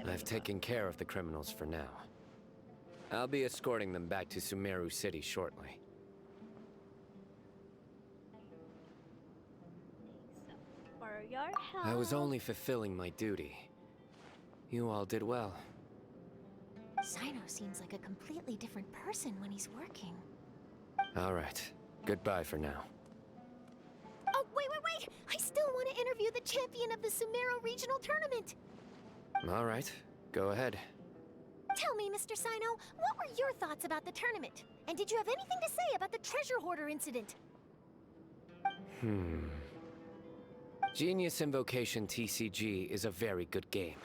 I've taken care of the criminals for now. I'll be escorting them back to Sumeru City shortly. For your help. I was only fulfilling my duty. You all did well. Sino seems like a completely different person when he's working. All right. Goodbye for now. Oh, wait! I still want to interview the champion of the Sumeru Regional Tournament! All right. Go ahead. Tell me, Mr. Sino, what were your thoughts about the tournament? And did you have anything to say about the treasure hoarder incident? Genius Invocation TCG is a very good game.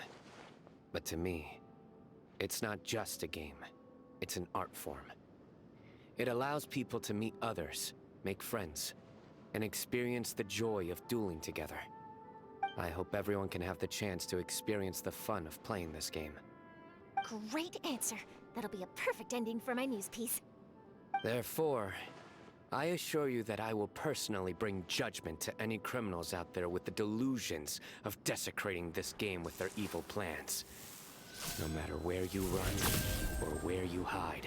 But to me, it's not just a game. It's an art form. It allows people to meet others, make friends, and experience the joy of dueling together. I hope everyone can have the chance to experience the fun of playing this game. Great answer. That'll be a perfect ending for my news piece. Therefore, I assure you that I will personally bring judgment to any criminals out there with the delusions of desecrating this game with their evil plans. No matter where you run or where you hide,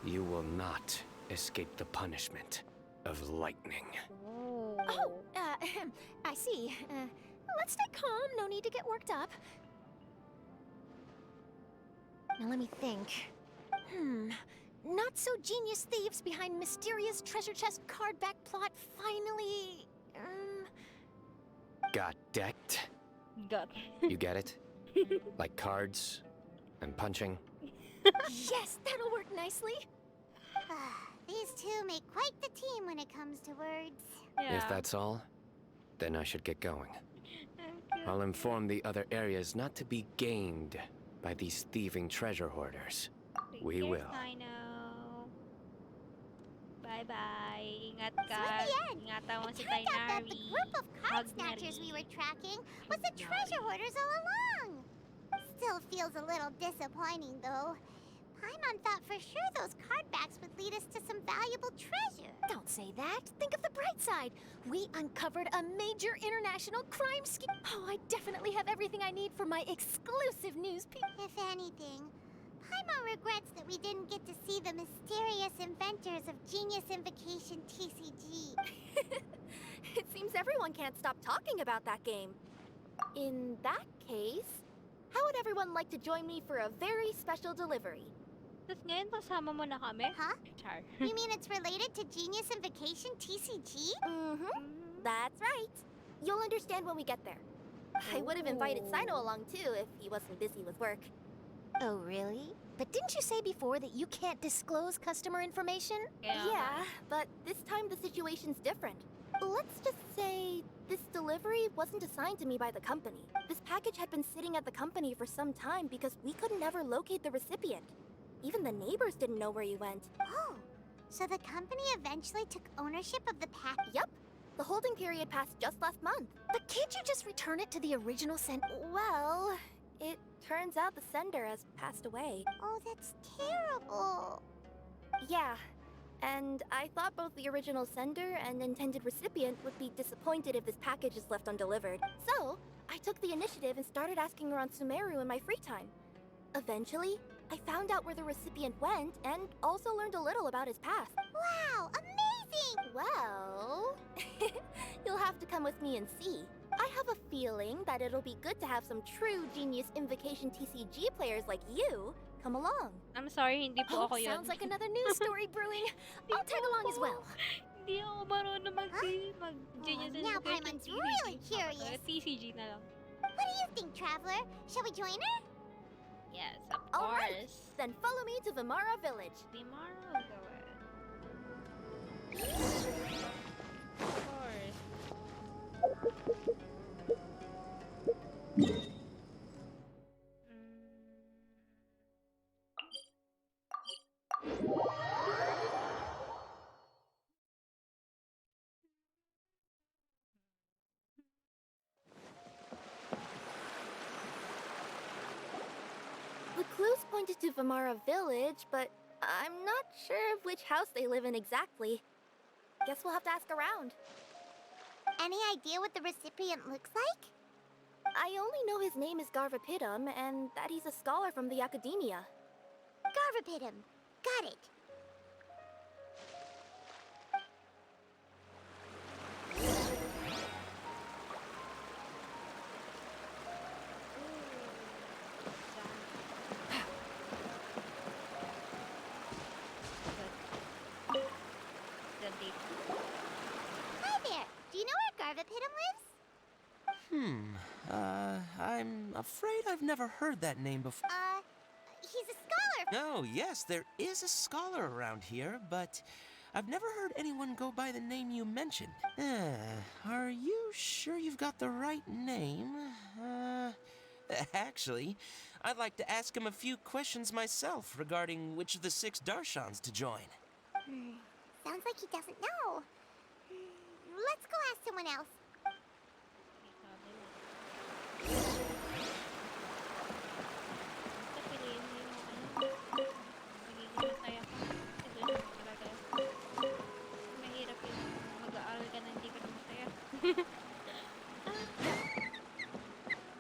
you will not escape the punishment of lightning. Oh, I see. Let's stay calm. No need to get worked up. Now let me think. Not so genius thieves behind mysterious treasure chest card back plot finally... Got decked? Got. You get it? Like cards and punching? Yes, that'll work nicely. These two make quite the team when it comes to words. If that's all, then I should get going. I'll inform the other areas not to be gamed by these thieving treasure hoarders. We will. I know. Bye-bye. Ingat So ka. in the end, Ingatan mo it si turned out that the Tainari. group of card Hug snatchers we Nari. were tracking was the treasure hoarders all along. Still feels a little disappointing, though. Paimon thought for sure those card backs would lead us to some valuable treasure. Don't say that. Think of the bright side. We uncovered a major international crime scheme. Oh, I definitely have everything I need for my exclusive news piece. If anything, Paimon regrets that we didn't get to see the mysterious inventors of Genius Invocation TCG. It seems everyone can't stop talking about that game. In that case, how would everyone like to join me for a very special delivery? Tapos ngayon, kasama mo na kami? Huh? Char. You mean it's related to Genius Invocation TCG? That's right. You'll understand when we get there. I would have invited Sino along too if he wasn't busy with work. Oh, really? But didn't you say before that you can't disclose customer information? Yeah, but this time the situation's different. Let's just say this delivery wasn't assigned to me by the company. This package had been sitting at the company for some time because we could never locate the recipient. Even the neighbors didn't know where he went. Oh, so the company eventually took ownership of the pack? Yep. The holding period passed just last month. But can't you just return it to the original sender? Well, it turns out the sender has passed away. Oh, that's terrible. Yeah, and I thought both the original sender and intended recipient would be disappointed if this package is left undelivered. So, I took the initiative and started asking around Sumeru in my free time. Eventually, I found out where the recipient went and also learned a little about his past. Wow, amazing! Well, you'll have to come with me and see. I have a feeling that it'll be good to have some true Genius Invocation TCG players like you come along. I'm sorry, hindi po ako yun. Sounds like another news story brewing. I'll tag along as well. Hindi ako marunong mag-Genius Now Paimon's really curious. TCG na lang. What do you think, Traveler? Shall we join her? Yes, of All right, course. then follow me to Vimara Village. Vimara Village. Of course. The clues pointed to Vimara Village, but I'm not sure of which house they live in exactly. Guess we'll have to ask around. Any idea what the recipient looks like? I only know his name is Garvapidum and that he's a scholar from the academia. Garvapidum. Got it. Hi there. Do you know where Garvapidum lives? I'm afraid I've never heard that name before. He's a scholar. Oh, yes, there is a scholar around here, but I've never heard anyone go by the name you mentioned. Are you sure you've got the right name? Actually, I'd like to ask him a few questions myself regarding which of the 6 Darshans to join. Sounds like he doesn't know. Let's go ask someone else. Piliin mo yung magiging masaya ka. Kasi doon naman talaga. Mahirap yung mag-aaral ka na hindi ka na masaya.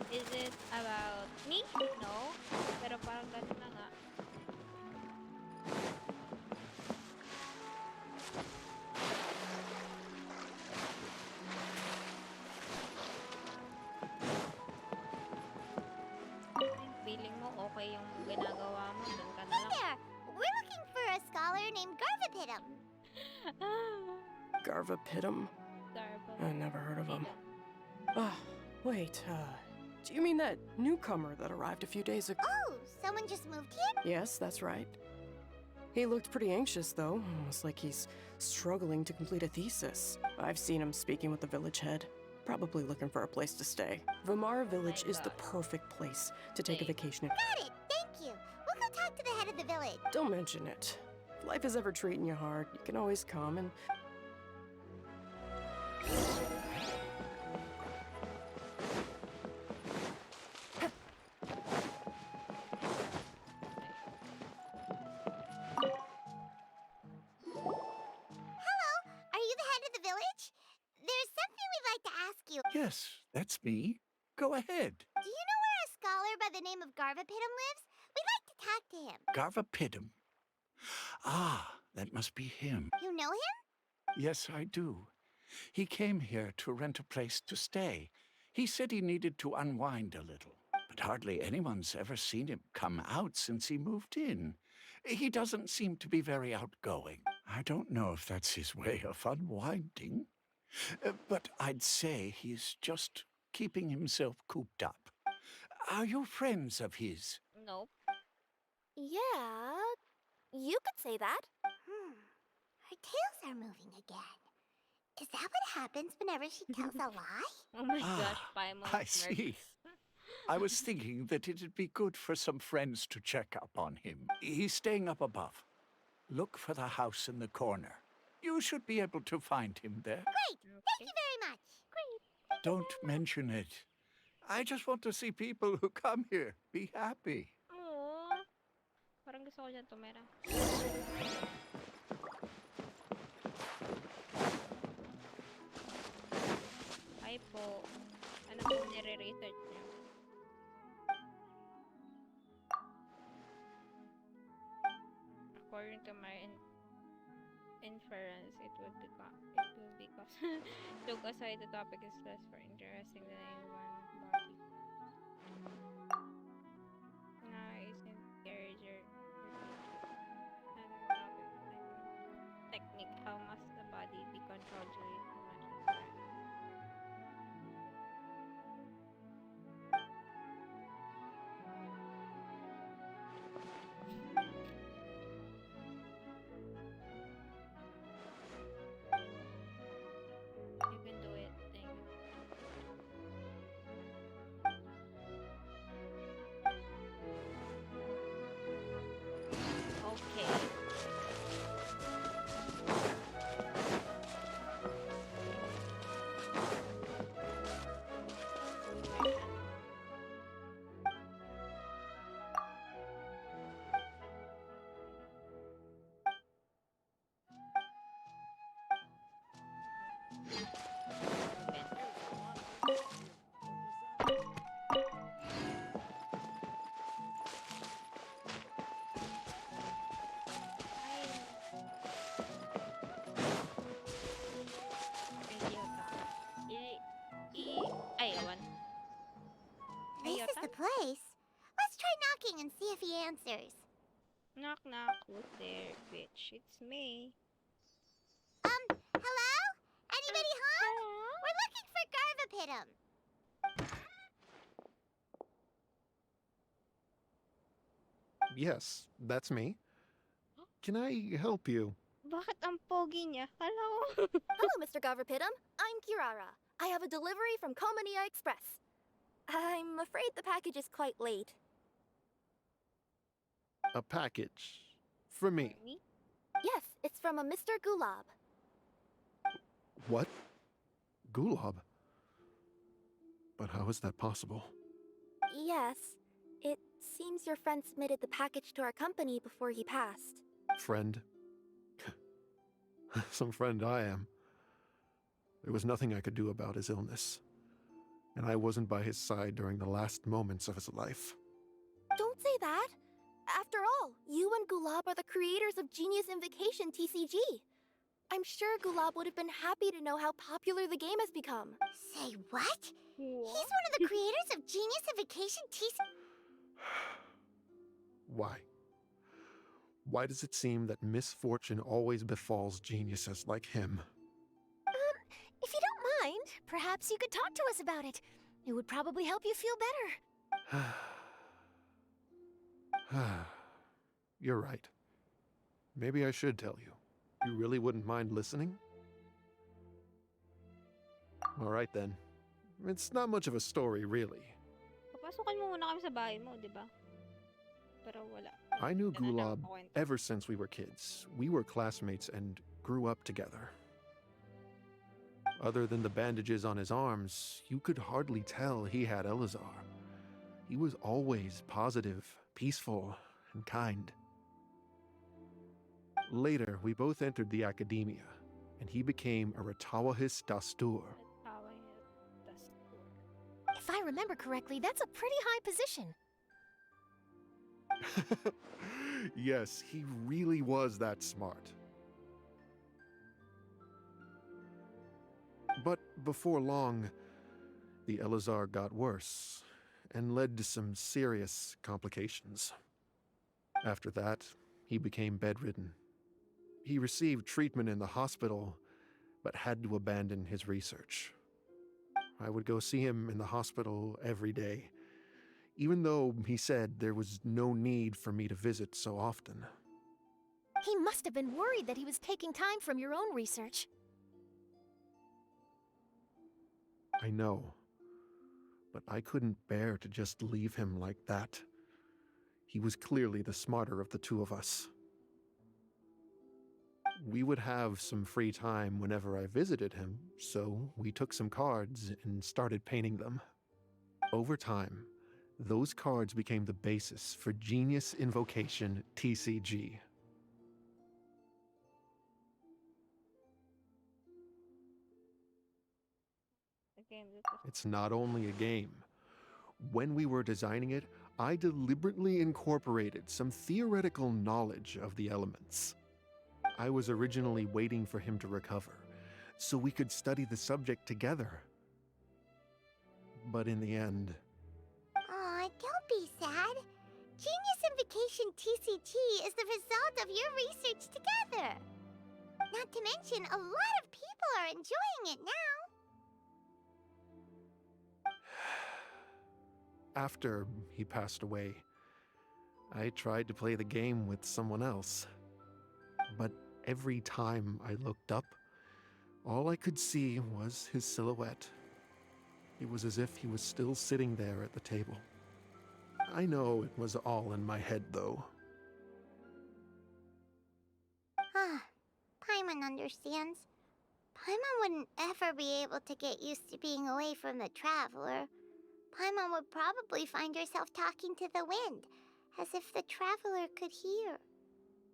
Is it about me? No. Pero parang ganun na nga. Feeling mo okay yung ginagawa mo, dun ka na Hey lang. there! We're looking for a scholar named Garvapitum. Garvapitum? Garbo. I never heard of him. Wait, do you mean that newcomer that arrived a few days ago? Oh, someone just moved here? Yes, that's right. He looked pretty anxious, though. Almost like he's struggling to complete a thesis. I've seen him speaking with the village head. Probably looking for a place to stay. Vamara Village is the perfect place to take a vacation. Got it! Thank you! We'll go talk to the head of the village. Don't mention it. If life is ever treating you hard, you can always come and... Hello, are you the head of the village? There's something we'd like to ask you. Yes, that's me. Go ahead. Do you know where a scholar by the name of Garvapitum lives? We'd like to talk to him. Garvapitum. Ah, that must be him. You know him? Yes, I do. He came here to rent a place to stay. He said he needed to unwind a little. But hardly anyone's ever seen him come out since he moved in. He doesn't seem to be very outgoing. I don't know if that's his way of unwinding. But I'd say he's just keeping himself cooped up. Are you friends of his? Nope. Yeah, you could say that. Her tails are moving again. Is that what happens whenever she tells a lie? Oh my gosh, Paimon. I see. I was thinking that it'd be good for some friends to check up on him. He's staying up above. Look for the house in the corner. You should be able to find him there. Great! Thank you very much. Great. Don't mention it. I just want to see people who come here be happy. Aww. Parang gusto ko dyan tumira. Ay po. Ano po nire-research niyo? According to my inference, it will be because look aside the topic is less for interesting than anyone body. Nice encourager. Technique. How must the body be controlled during the You can do it. Thank you. Okay. This is the place. Let's try knocking and see if he answers. Knock knock, who's there, bitch? It's me. Hello? Anybody home? We're looking for Garvapitum. Yes, that's me. Can I help you? Bakit ang pogi niya? Hello. Hello, Mr. Garverpitum. I'm Kirara. I have a delivery from Komania Express. I'm afraid the package is quite late. A package. For me. Yes, it's from a Mr. Gulab. What? Gulab? But how is that possible? Yes. It seems your friend submitted the package to our company before he passed. Friend? Some friend I am. There was nothing I could do about his illness. And I wasn't by his side during the last moments of his life. Don't say that! After all, you and Gulab are the creators of Genius Invocation TCG. I'm sure Gulab would have been happy to know how popular the game has become. Say what? He's one of the creators of Genius Invocation Why? Why does it seem that misfortune always befalls geniuses like him? If you don't mind, perhaps you could talk to us about it. It would probably help you feel better. You're right. Maybe I should tell you. You really wouldn't mind listening? All right then. It's not much of a story, really. Papasukan mo muna kami sa bahay mo, di ba? Pero wala. I knew Gulab ever since we were kids. We were classmates and grew up together. Other than the bandages on his arms, you could hardly tell he had Elazar. He was always positive, peaceful, and kind. Later, we both entered the academia, and he became a Ratawahis Dastur. If I remember correctly, that's a pretty high position. Yes, he really was that smart. But before long, the Elazar got worse and led to some serious complications. After that, he became bedridden. He received treatment in the hospital, but had to abandon his research. I would go see him in the hospital every day, even though he said there was no need for me to visit so often. He must have been worried that he was taking time from your own research. I know, but I couldn't bear to just leave him like that. He was clearly the smarter of the two of us. We would have some free time whenever I visited him, so we took some cards and started painting them. Over time, those cards became the basis for Genius Invocation TCG. It's not only a game. When we were designing it, I deliberately incorporated some theoretical knowledge of the elements. I was originally waiting for him to recover, so we could study the subject together. But in the end... Aw, don't be sad. Genius Invocation TCG is the result of your research together. Not to mention, a lot of people are enjoying it now. After he passed away, I tried to play the game with someone else. But every time I looked up, all I could see was his silhouette. It was as if he was still sitting there at the table. I know it was all in my head, though. Paimon understands. Paimon wouldn't ever be able to get used to being away from the Traveler. Paimon would probably find herself talking to the wind, as if the Traveler could hear.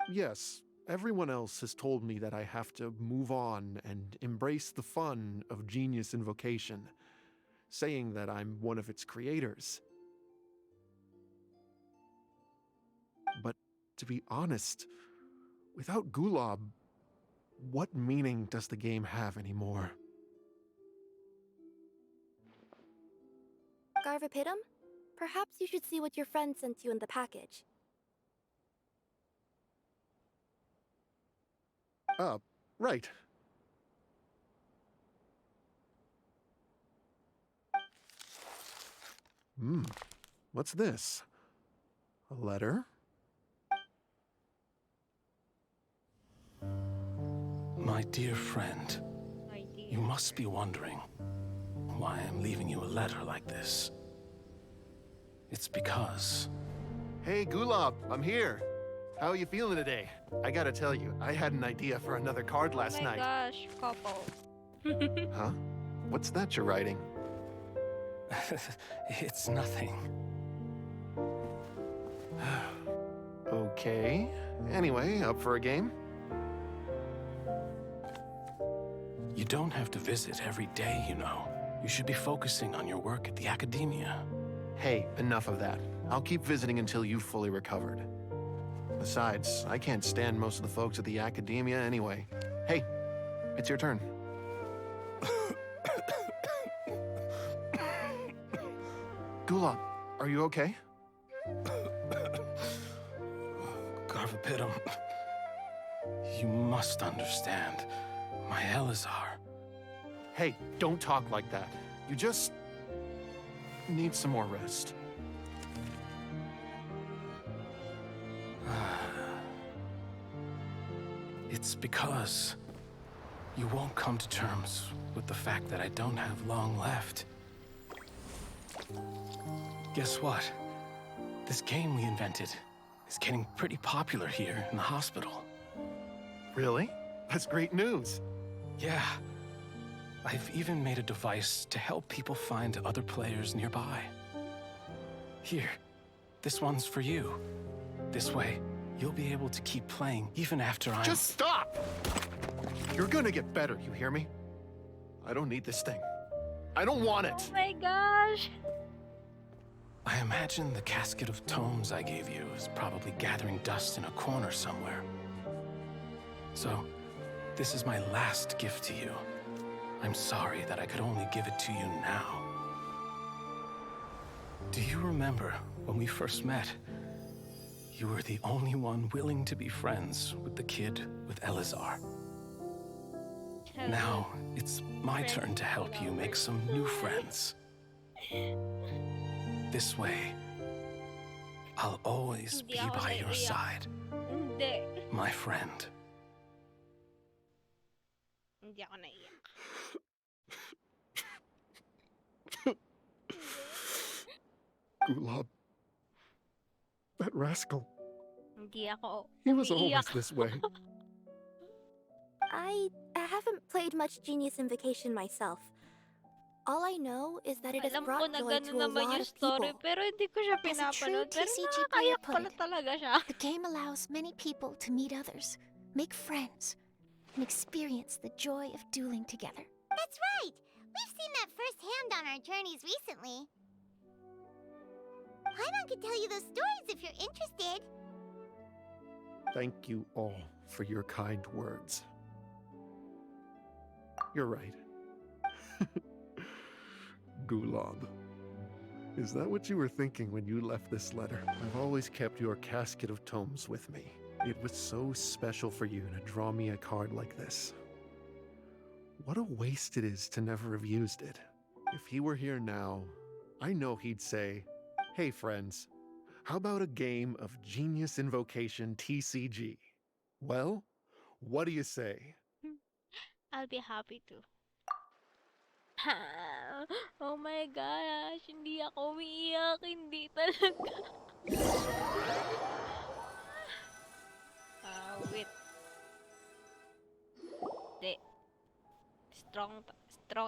Yes, everyone else has told me that I have to move on and embrace the fun of Genius Invocation, saying that I'm one of its creators. But to be honest, without Gulab, what meaning does the game have anymore? Garvapitum, perhaps you should see what your friend sent you in the package. Right. What's this? A letter? My dear friend, you must be wondering why I'm leaving you a letter like this. It's because... Hey, Gulab, I'm here. How are you feeling today? I gotta tell you, I had an idea for another card last night. Oh my gosh, couple. Huh? What's that you're writing? It's nothing. Okay. Anyway, up for a game? You don't have to visit every day, you know. You should be focusing on your work at the academia. Hey, enough of that. I'll keep visiting until you've fully recovered. Besides, I can't stand most of the folks at the academia anyway. Hey, it's your turn. Gulab, are you okay? Garvapitam, you must understand. My Elazar. Hey, don't talk like that. You just need some more rest. It's because you won't come to terms with the fact that I don't have long left. Guess what? This game we invented is getting pretty popular here in the hospital. Really? That's great news. Yeah. I've even made a device to help people find other players nearby. Here, this one's for you. This way, you'll be able to keep playing even after I'm... Just stop! You're gonna get better, you hear me? I don't need this thing. I don't want it! Oh my gosh! I imagine the casket of tomes I gave you is probably gathering dust in a corner somewhere. So, this is my last gift to you. I'm sorry that I could only give it to you now. Do you remember when we first met? You were the only one willing to be friends with the kid with Elazar. Now, it's my turn to help you make some new friends. This way, I'll always be by your side, my friend. Hindi ako naiyak. Gulab. That rascal. Hindi ako He was always umiiyak. this way. I haven't played much Genius Invocation myself. All I know is that it has Alam ko brought na joy gano'n to a naman lot yung of story, people. pero hindi ko siya As a true pinapanood. Pero TCG player nakakayak put pala it, talaga siya. the game allows many people to meet others, make friends, and experience the joy of dueling together. That's right! We've seen that firsthand on our journeys recently. Paimon could tell you those stories if you're interested. Thank you all for your kind words. You're right. Gulab. Is that what you were thinking when you left this letter? I've always kept your casket of tomes with me. It was so special for you to draw me a card like this. What a waste it is to never have used it. If he were here now, I know he'd say, "Hey friends, how about a game of Genius Invocation TCG? Well, what do you say?" I'll be happy to. Oh my gosh, hindi ako umiiyak, hindi talaga. Wait. Hindi. Strong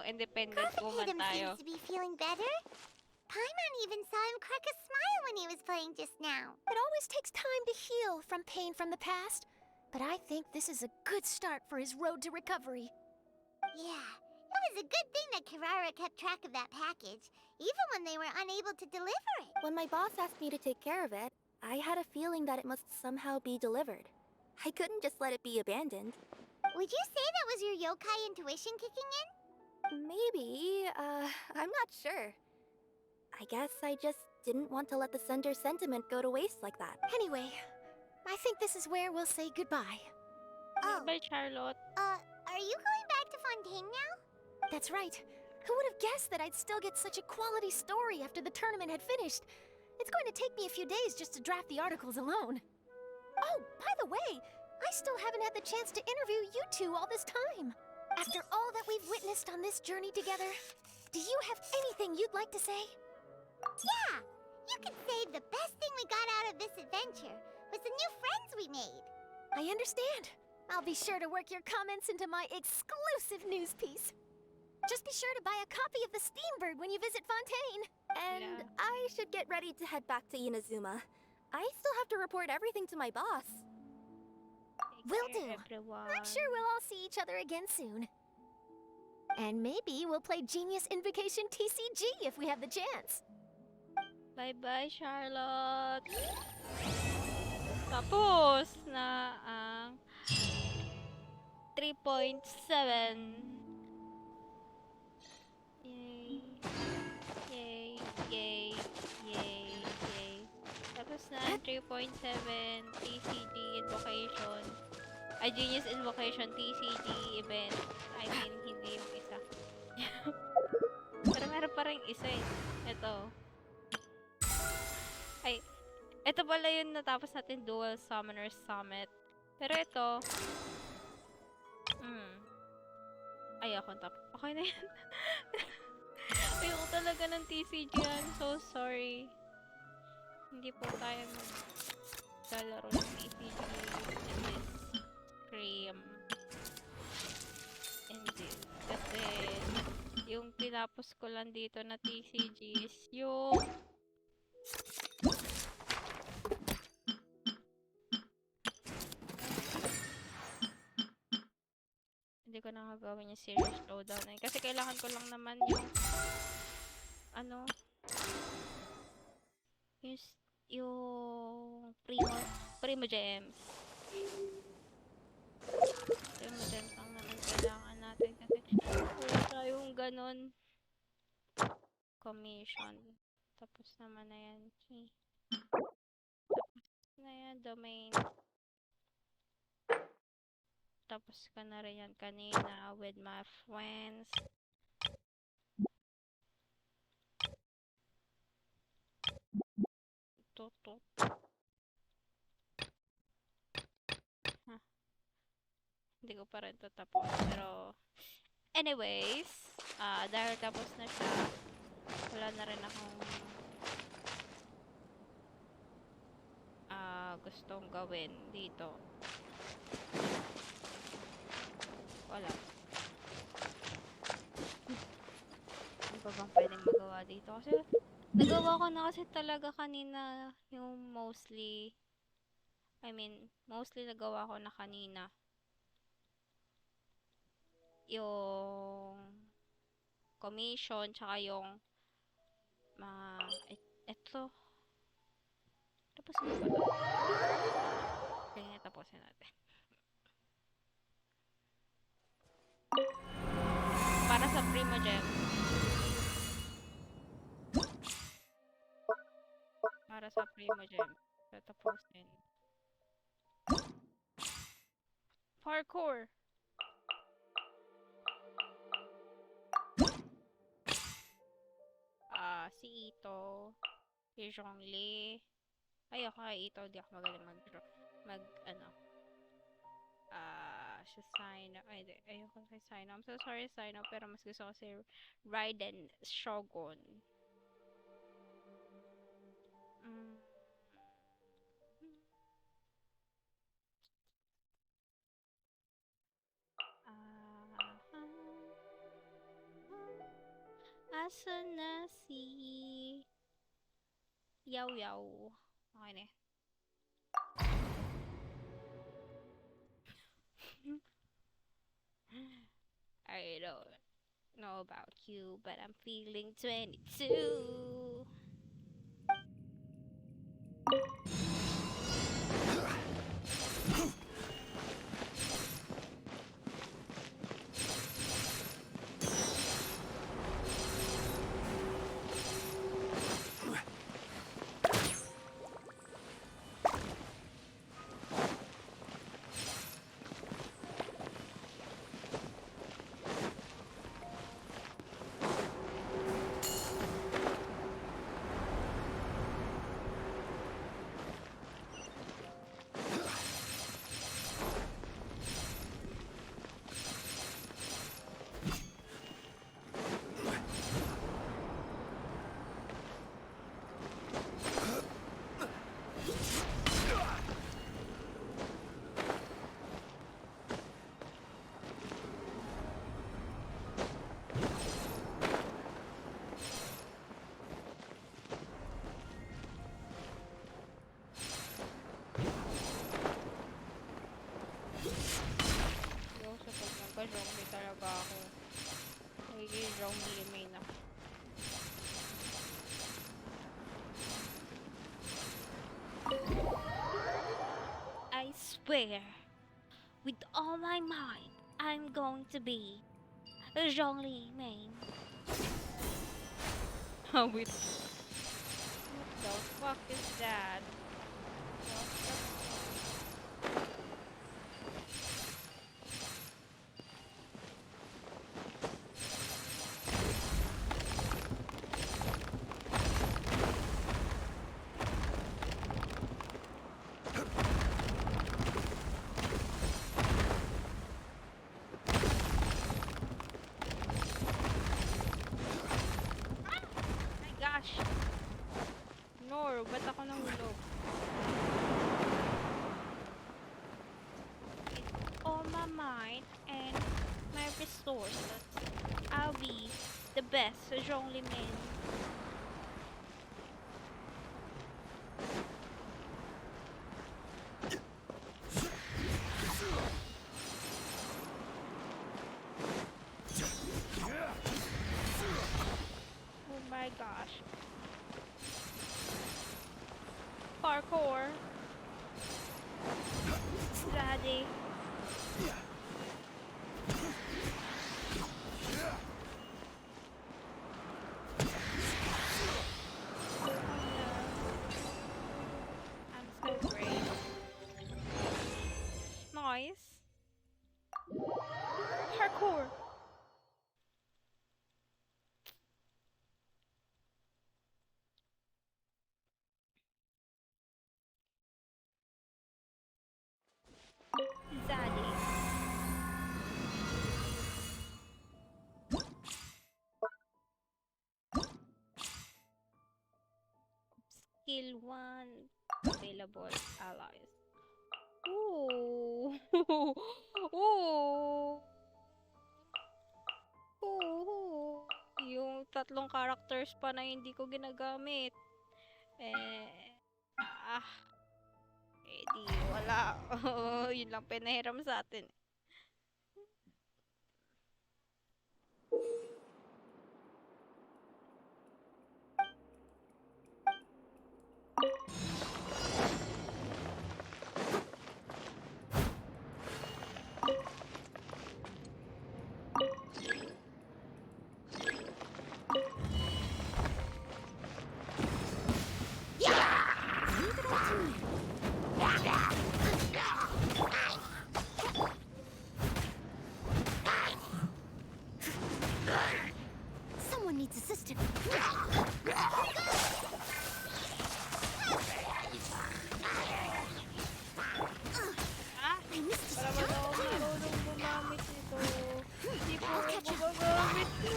independent woman Kaedehara tayo. seems to be feeling better. Paimon even saw him crack a smile when he was playing just now. It always takes time to heal from pain from the past, but I think this is a good start for his road to recovery. Yeah, it was a good thing that Kaedehara kept track of that package, even when they were unable to deliver it. When my boss asked me to take care of it, I had a feeling that it must somehow be delivered. I couldn't just let it be abandoned. Would you say that was your yokai intuition kicking in? Maybe, I'm not sure. I guess I just didn't want to let the sender's sentiment go to waste like that. Anyway, I think this is where we'll say goodbye. Goodbye, Charlotte. Are you going back to Fontaine now? That's right. Who would have guessed that I'd still get such a quality story after the tournament had finished? It's going to take me a few days just to draft the articles alone. Oh, by the way, I still haven't had the chance to interview you two all this time. After all that we've witnessed on this journey together, do you have anything you'd like to say? Yeah! You could say the best thing we got out of this adventure was the new friends we made. I understand. I'll be sure to work your comments into my exclusive news piece. Just be sure to buy a copy of the Steambird when you visit Fontaine. And I should get ready to head back to Inazuma. I still have to report everything to my boss. Will do. I'm sure we'll all see each other again soon. And maybe we'll play Genius Invocation TCG if we have the chance. Bye-bye, Charlotte. Tapos na ang 3.7. Yay. Yay. Yay. Yay. Yay. Tapos na ang 3.7 TCG Invocation. Ay, Genius Invocation TCG event. I mean, hindi yung isa. Pero meron pa rin isa eh. Ito. Ay, ito pala yung natapos natin Dual Summoner Summit. Pero ito, ayoko tapos. Okay na yan. Ayoko talaga ng TCG. I'm so sorry. Hindi po tayo maglalaro ng TCG in this stream. In this. Kasi, yung tinapos ko lang dito na TCG is yung hindi ko na gagawin yung serious slowdown eh. Kasi kailangan ko lang naman yung ano yung Primo Gems. Primo Gems lang naman kailangan natin kasi wala tayong ganon commission. Tapos naman na yan. Tapos na yan, domain. Tapos ka na rin yan kanina with my friends. Toto. Huh. Hindi ko pa rin to tapos. Pero, anyways, dahil tapos na siya, wala na rin akong gustong gawin dito. Wala. Ano pa bang pwedeng magawa dito? Kasi nagawa ko na kasi talaga kanina yung mostly nagawa ko na kanina yung commission tsaka yung eto tapusin ba? Kaya tapusin natin. Para sa Primo Gem. Para sa Primo Gem. Tapusin. Parkour. Si Ito. Si Zhongli. Ayoko kay Ito. Di ako magaling si Sino. Ayoko kay Sino. I'm so sorry, Sino. Pero mas gusto ko si Raiden Shogun. Asa na si Yaw Yaw? Okay na. I don't know about you, but I'm feeling 22. Magka-zombie talaga ako. Magiging zombie main ako. I swear, with all my might, I'm going to be a zombie main. Oh, wait. What the fuck is that? What the fuck? No, ba't ako nahulog? With all my might and my resources, I'll be the best Zhongli man. Oh my gosh. Parkour. Daddy. I'm so great. Nice. Parkour. Zaddy. Skill 1 available allies. Ooh. Ooh. Ooh. Yung tatlong characters pa na hindi ko ginagamit. Di wala. Yun lang pinahiram sa atin. Someone needs assistance. I missed a Para shot. ba marunong gumamit nito? Hindi po ako magagamit na.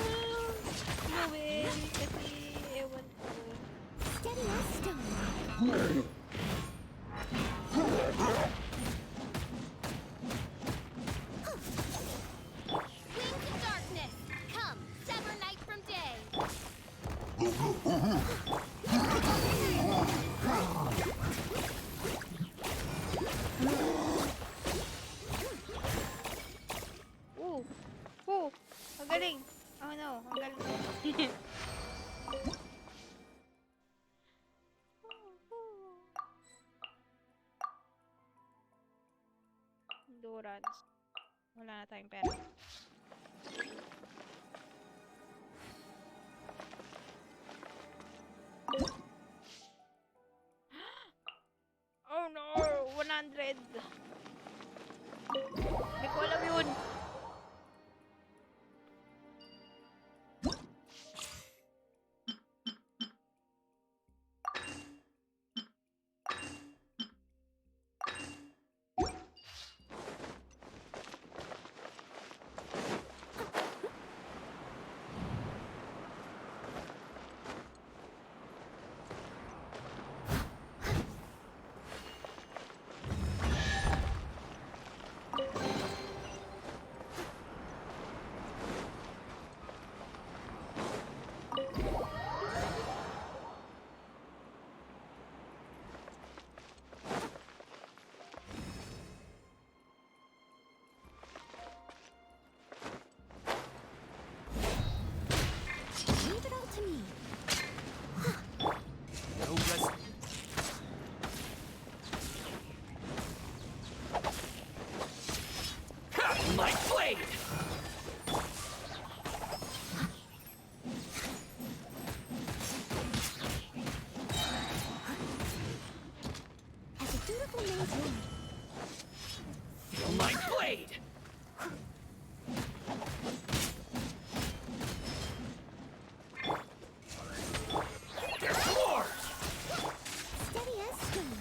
Gawin kasi ewan ko. Steady as stone. Wings of darkness, come, sever night from day. Ang galing. Oh no, ang galing. Endurance. Wala na tayong pera. Oh no! 100! Hindi ko alam yun! my blade! As a dutiful maid's lord. Feel my blade! There's more! Steady as stone.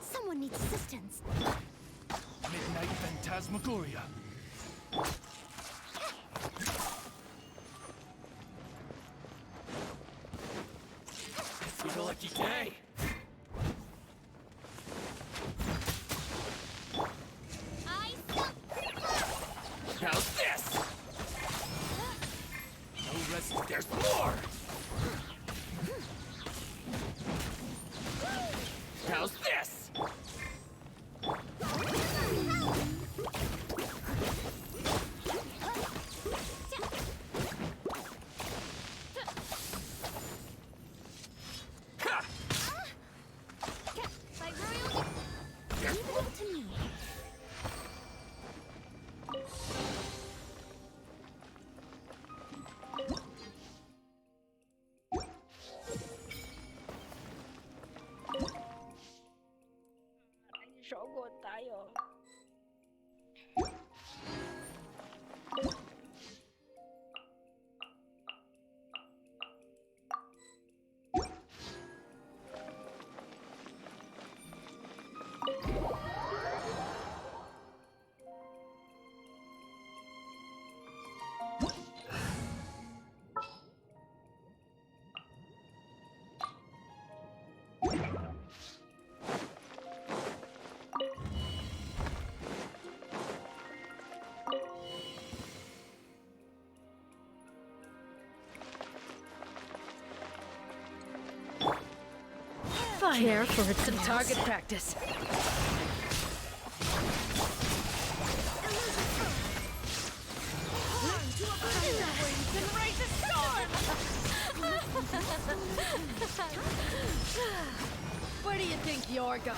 Someone needs assistance. Midnight Phantasmagoria. It's your lucky day! How's this? No rest, there's more! How's this? Ha! Leave it up to me. Shogun tayo. Care for some target practice. Where do you think you're going?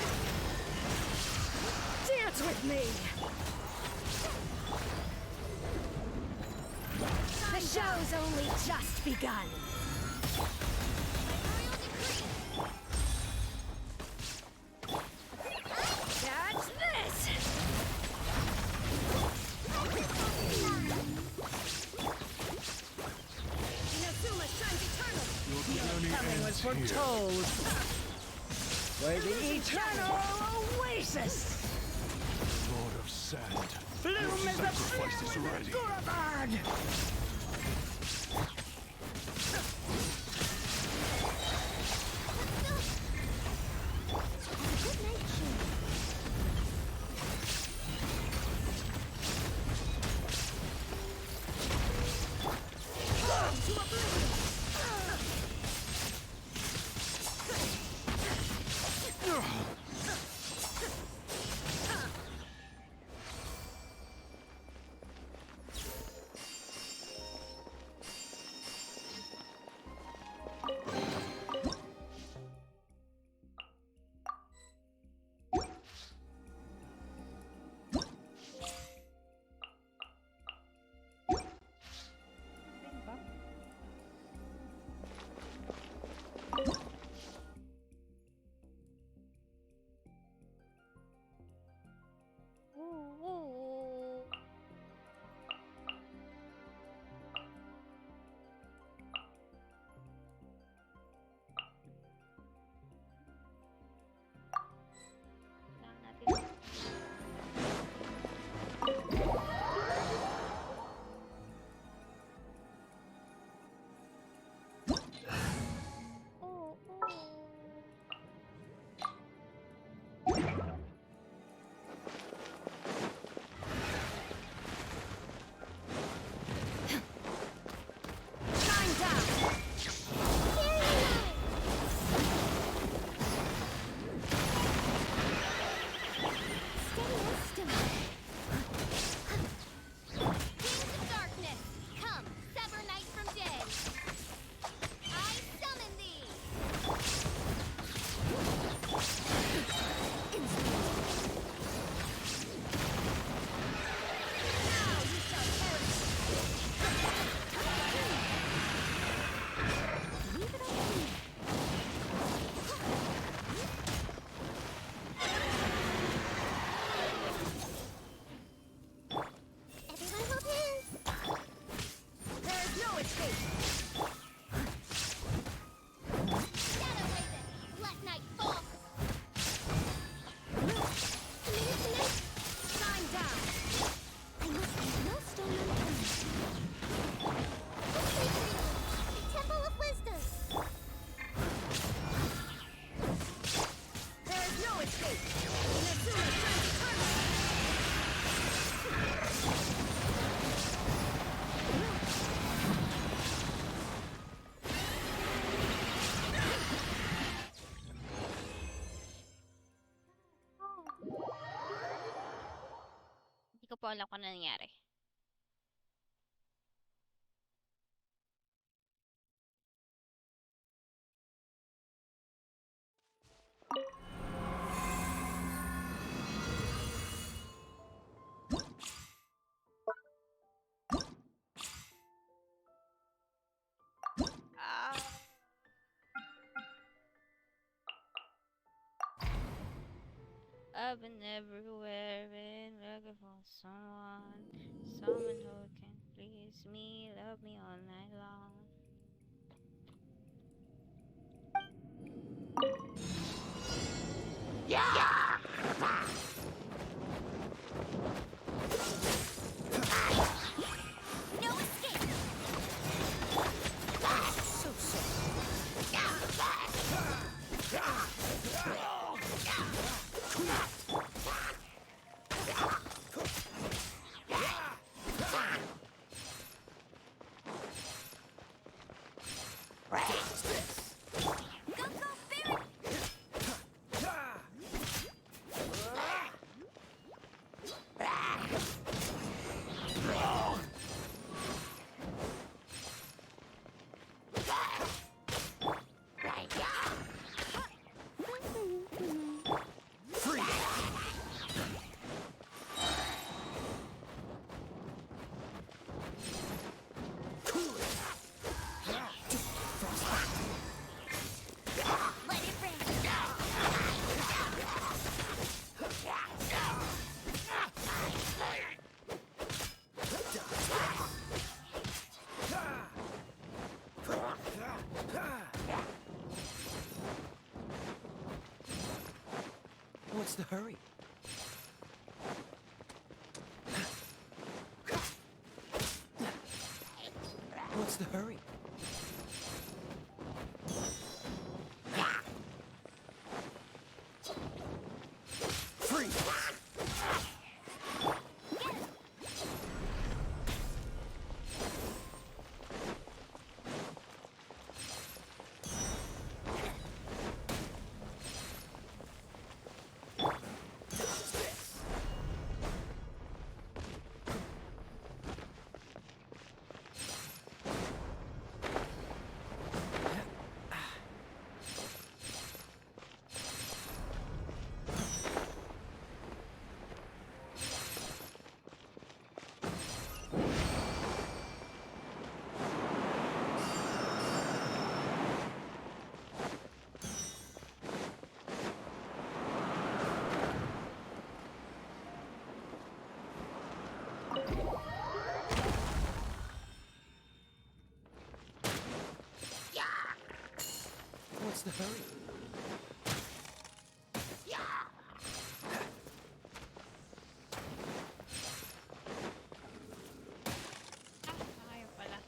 Dance with me! The show's only just begun. Catch this! Inazuma's time's eternal. Coming was foretold. Where the eternal oasis! Lord of Sand, Bloom your is the sacrifice is ready. boulevard! po alam kung ano nangyari. I've been everywhere, been looking for someone who can please me, love me all night long. No escape! So sorry. What's the hurry? What's the hurry? What's the hurry? Ayun pala.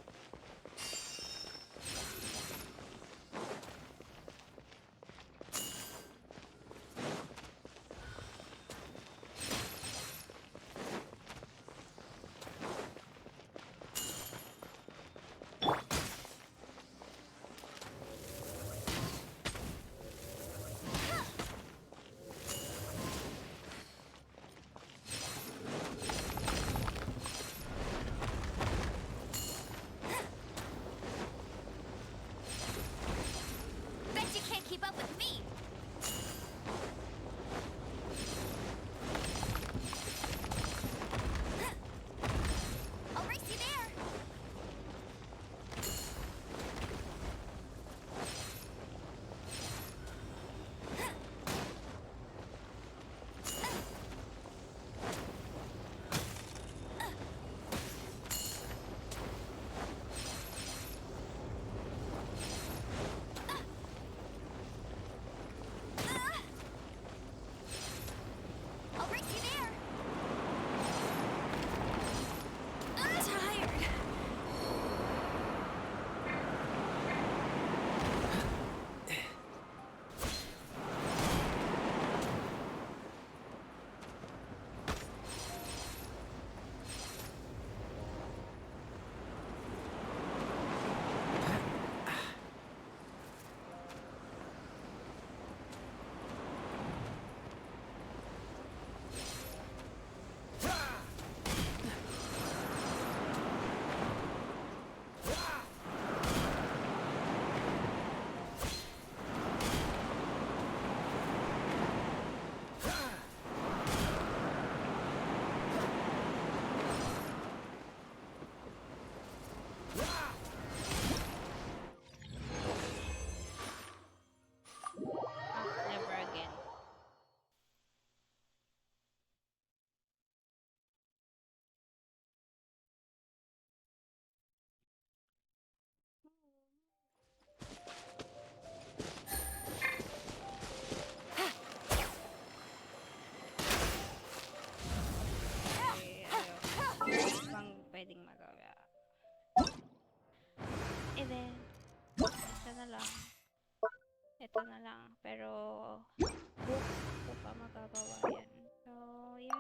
books ko pa magagawa yan. So, yeah.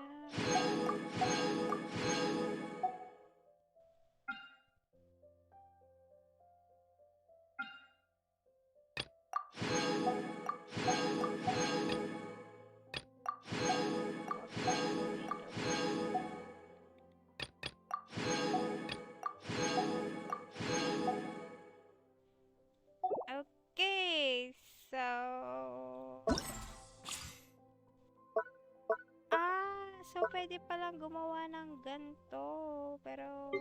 Okay, so so pwede palang gumawa ng ganto, pero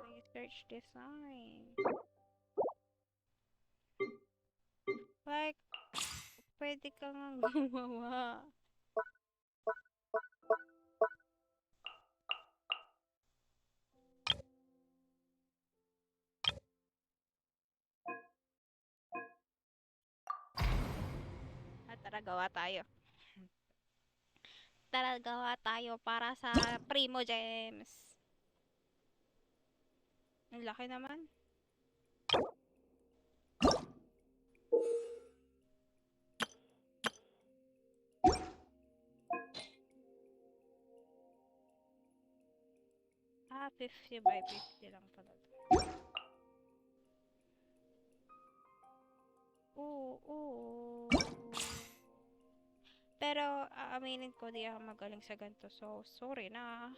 research design. Like, pwede ka nga gumawa. Tara, gawa tayo. Tara, gawa tayo para sa Primo Gems. Ang laki naman. Ah, 50 by 50 lang pala. Oo. Pero, aaminin ko, di ako magaling sa ganito. So, sorry na.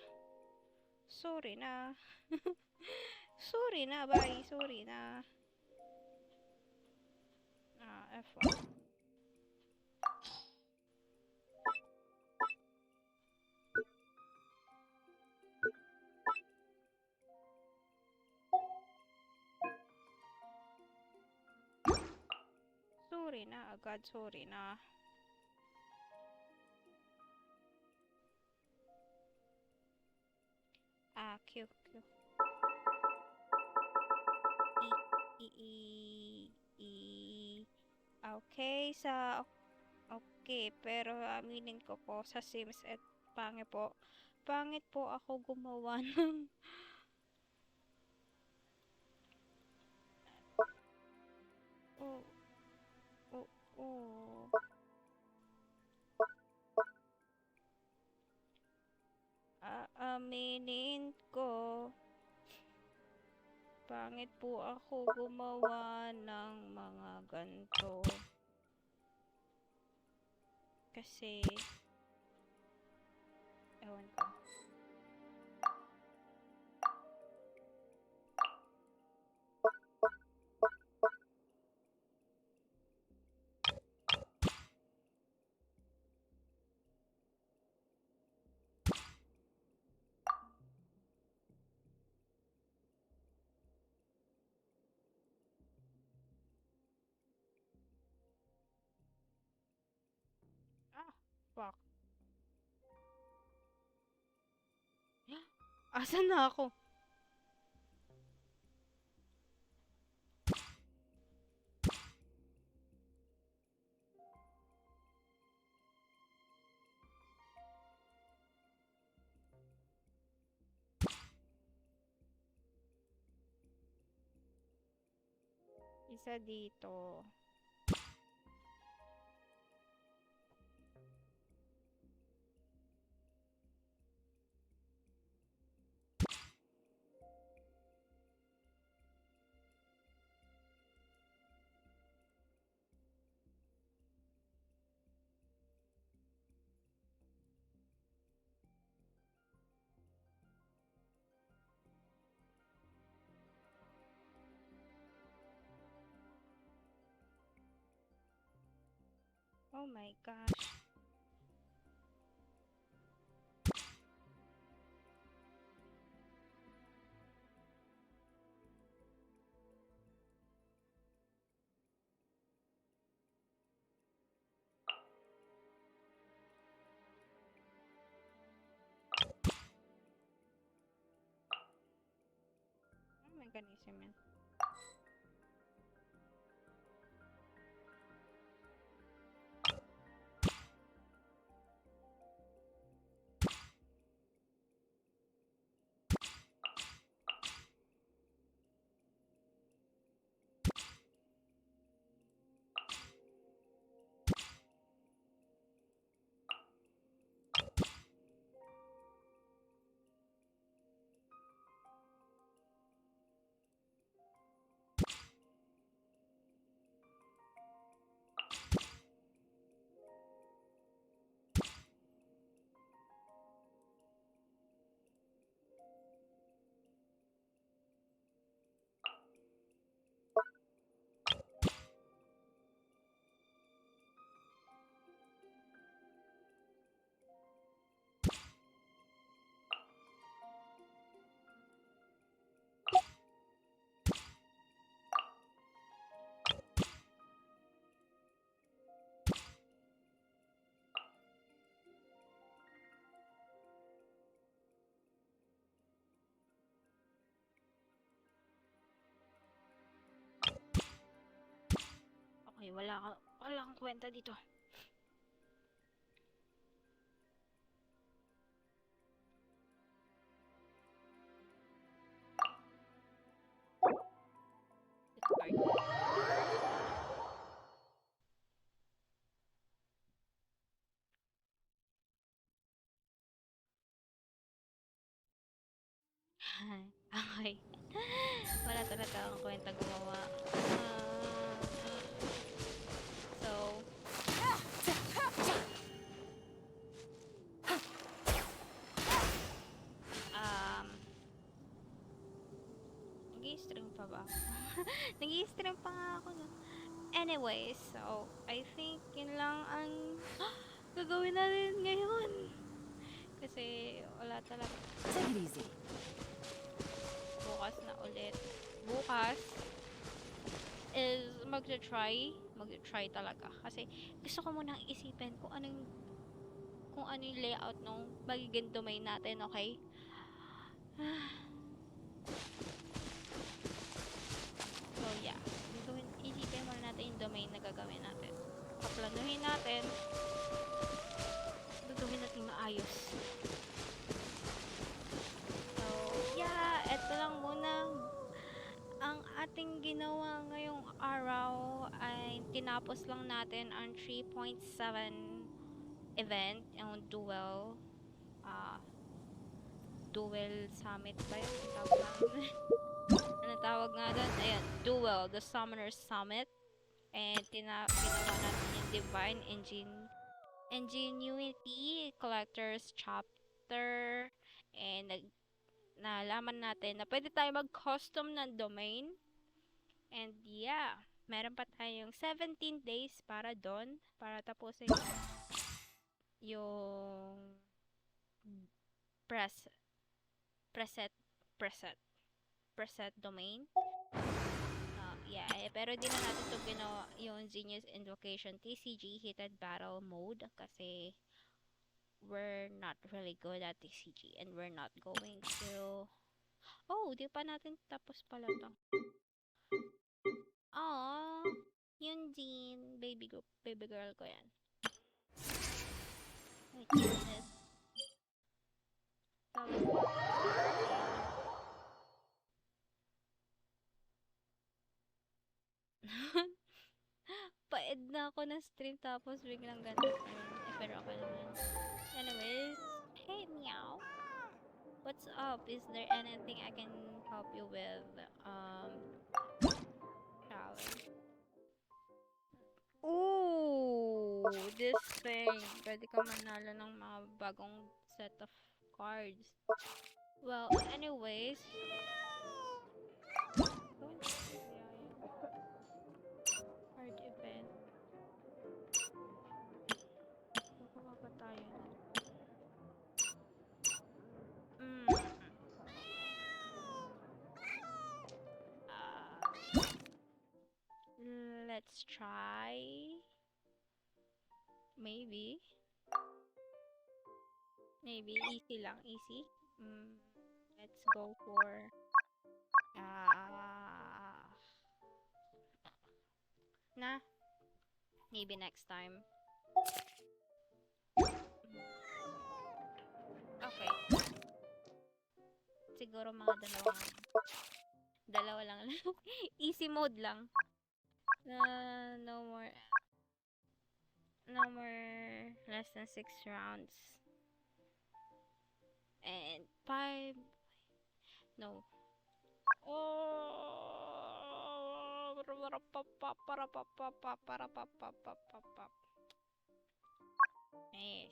Sorry na. Sorry na, bye. Sorry na. F1. Sorry na, agad. Sorry na. Q. Okay, okay, pero aminin ko po, sa Sims at pangit po ako gumawa ng aminin ko, pangit po ako gumawa ng mga ganto. Kasi, ewan ko. Fuck. Asan na ako? Isa dito. Oh my gosh. Mechanism yan. Okay, wala kang kwenta dito. Okay. Wala talaga akong kwenta gumawa. So, nag-i-stream pa ba ako? Nag-i-stream pa nga ako, no? Anyways, so, I think yun lang ang gagawin natin ngayon. Kasi, wala talaga. Take it easy. Bukas na ulit. Bukas is magta-try talaga. Kasi, gusto ko munang isipin kung ano yung layout ng magiging domain natin, okay? So, yeah. Isipin muna natin yung domain na gagawin natin. Kaplanuhin natin. Gagawin natin maayos. So, yeah. Eto lang muna ang ating ginawa ngayong araw ay tinapos lang natin ang 3.7 event, yung duel summit ba yung tawag natin? Ano tawag nga doon? Ayan, duel, the Summoner's Summit. And ginawa natin yung Divine Ingenuity Collector's Chapter. And nalaman natin na pwede tayo mag-custom ng domain. And yeah, meron pa tayong 17 days para doon, para tapusin yung preset domain. Yeah, pero di na natin ito ginawa yung Genius Invocation TCG Heated Battle Mode kasi we're not really good at TCG and we're not going to... Oh, di pa natin tapos pala to. Aww, yun din, baby girl ko yan. Wait, this. Paed na ako na stream tapos biglang ganun. Pero okay naman. Anyways, hey meow. What's up? Is there anything I can help you with? Challenge. Ooh, this thing. Pwede ka manalo ng mga bagong set of cards. Well, anyways. Card event. Kukuha pa tayo na. Let's try. Maybe easy lang, easy. Let's go for maybe next time. Okay. Siguro mga dalawa lang. Easy mode lang. No more less than 6 rounds. And 5. No.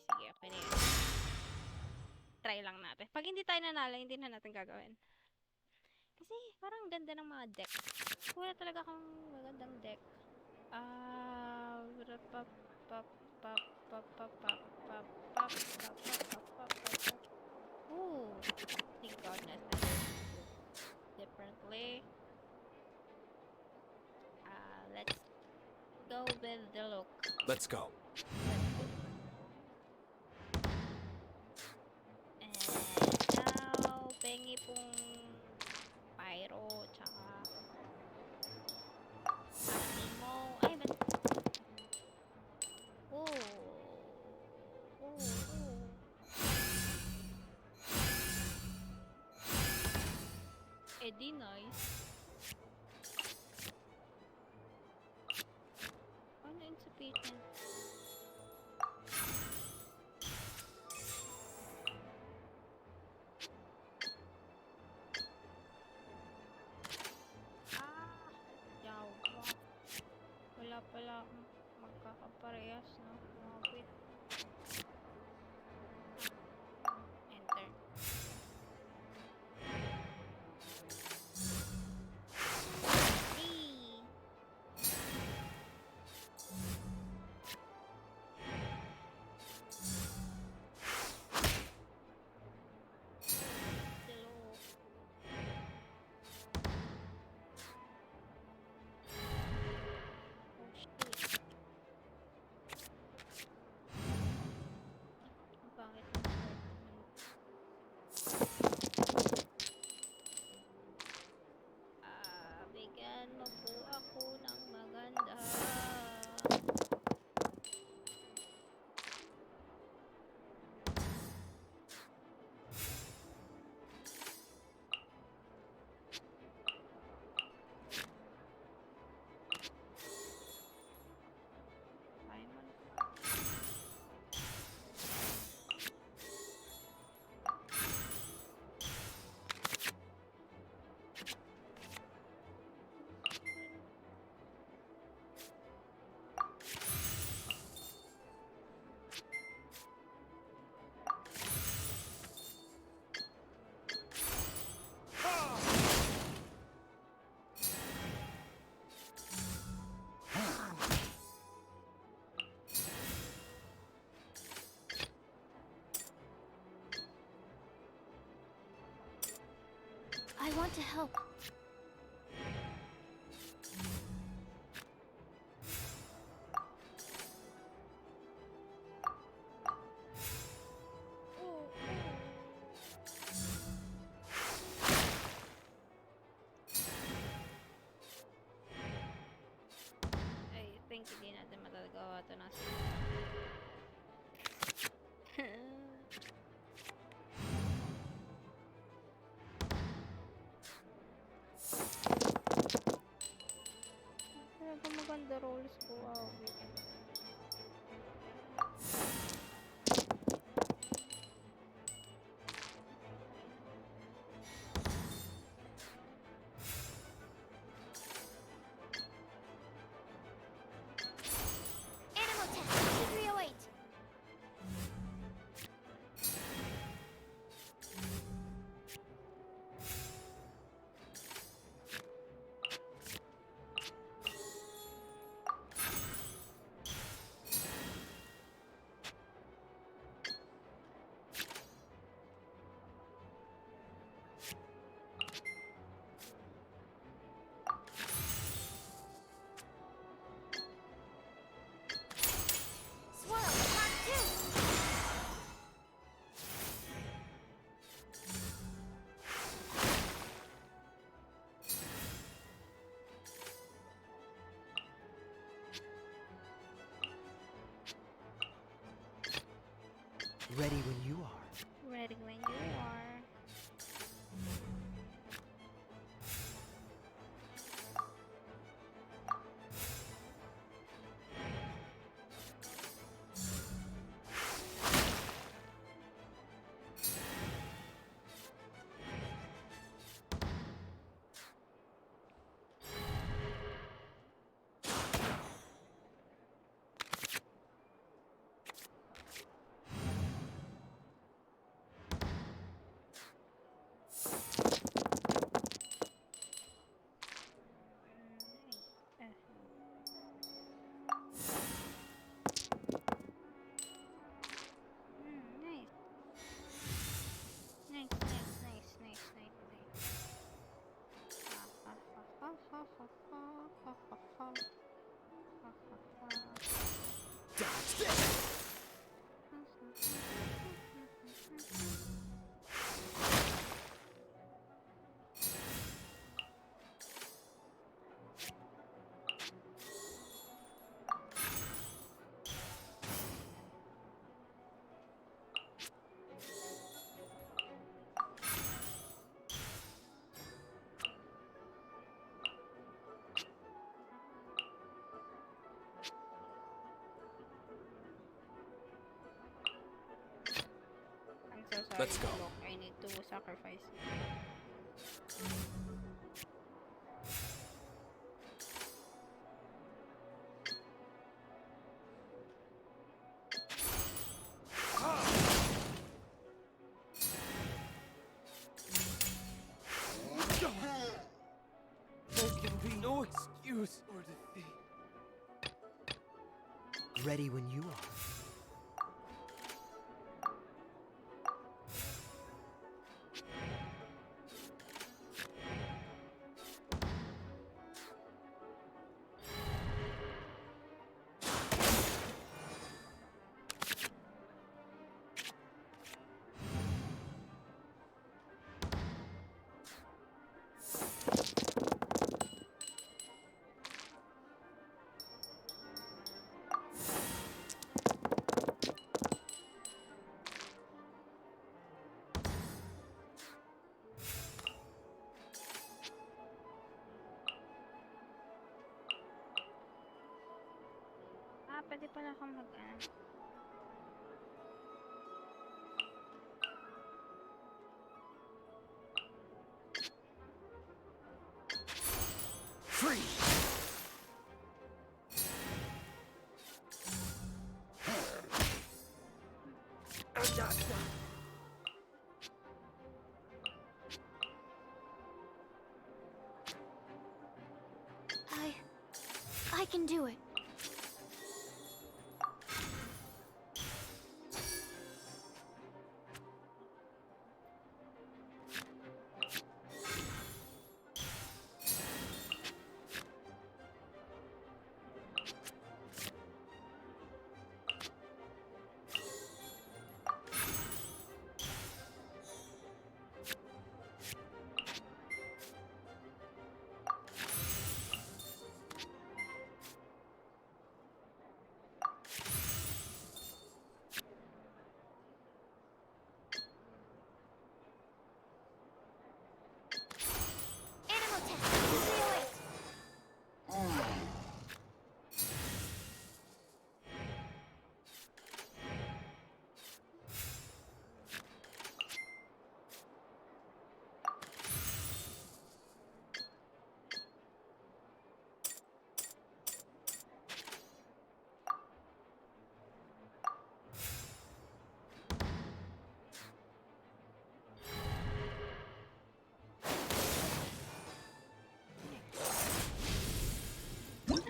Sige, okay na yun. Try lang natin. Pag hindi tayo nanalo, hindi na natin gagawin. Kasi parang ganda ng mga deck. Wala talaga akong magandang deck. Ooh, thank goodness I did differently. Let's go with the look. Let's go. And now, pengi pong pyro, tsaka animo. Ay, ba't Parehas, no? Mabit. Enter. Hey! Hello. Oh shit. Ang pangit ng start naman. Bigyan mo po ako ng maganda. Diamond. I want to help. I think hindi natin matagawa ito na Talaga maganda rolls ko. Wow. Animal test, 2308. Swirl, attack 2. Ready when you are. Ready when you are. So sorry, Let's go. Look, I need to sacrifice. be no excuse for defeat. Ready when you are. Pwede pala akong I can do it.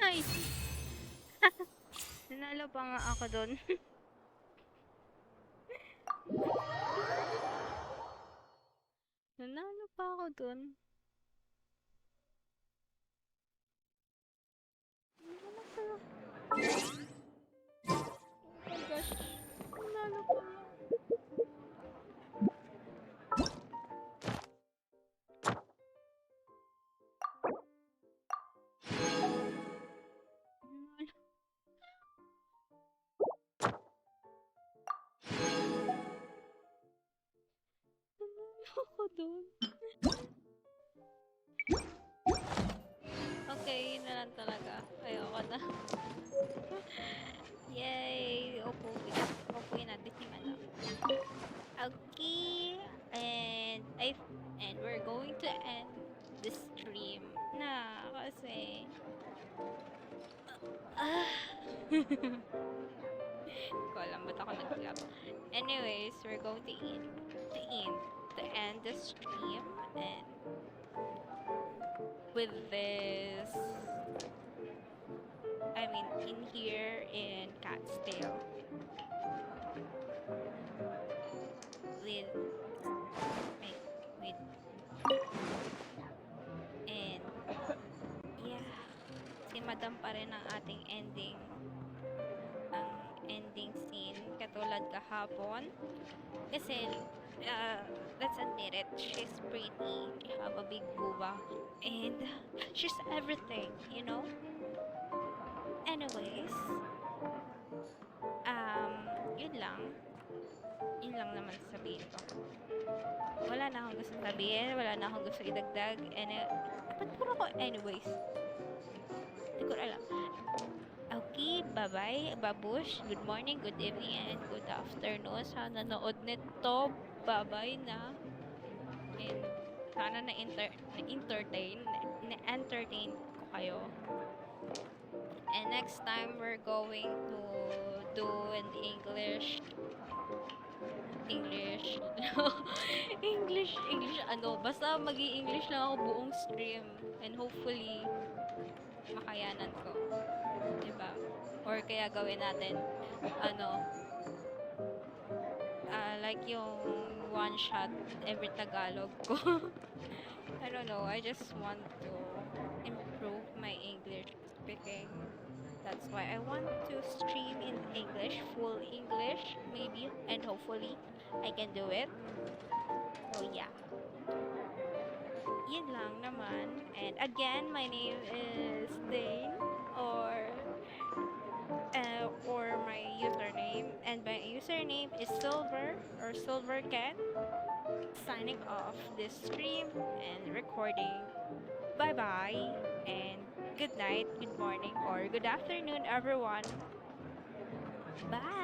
Nice! Nanalo pa nga ako dun. Nanalo pa ako dun. Nanalo pa ako. Oh my gosh. Nanalo pa ako. Ako dun. Okay, yun na lang talaga. Ayoko na. Yay! Upuin natin yung ano. Okay. And we're going to end the stream na kasi ko alam ba't ako nag-clap. Anyways, we're going to end the stream and with this in here in Cat's Tail with and yeah, si Madam pa rin ang ating ending scene katulad kahapon kasi let's admit it, she's pretty, she have a big booba and she's everything, you know. Anyways, yun lang naman sabihin ko. Wala na akong gusto sabihin, wala na akong gusto idagdag, and ba't puro ko anyways? Hindi ko alam. Okay, bye-bye, babush. Good morning, good evening, and good afternoon. Sana nanood nito. Bye-bye na. And sana na-entertain ko kayo. And next time, we're going to do in English English. English ano, basta magi-English lang ako buong stream and hopefully makayanan ko, 'di ba? Or kaya gawin natin ano, like yung one shot every Tagalog ko. I don't know, I just want to improve my English speaking. That's why I want to stream in English, full English, maybe, and hopefully I can do it. So yeah. Yun lang naman. And again, my name is Dane, or my username, and my username is Silver or Silver Cat. Signing off this stream and recording. Bye bye and good night, good morning, or good afternoon, everyone. Bye.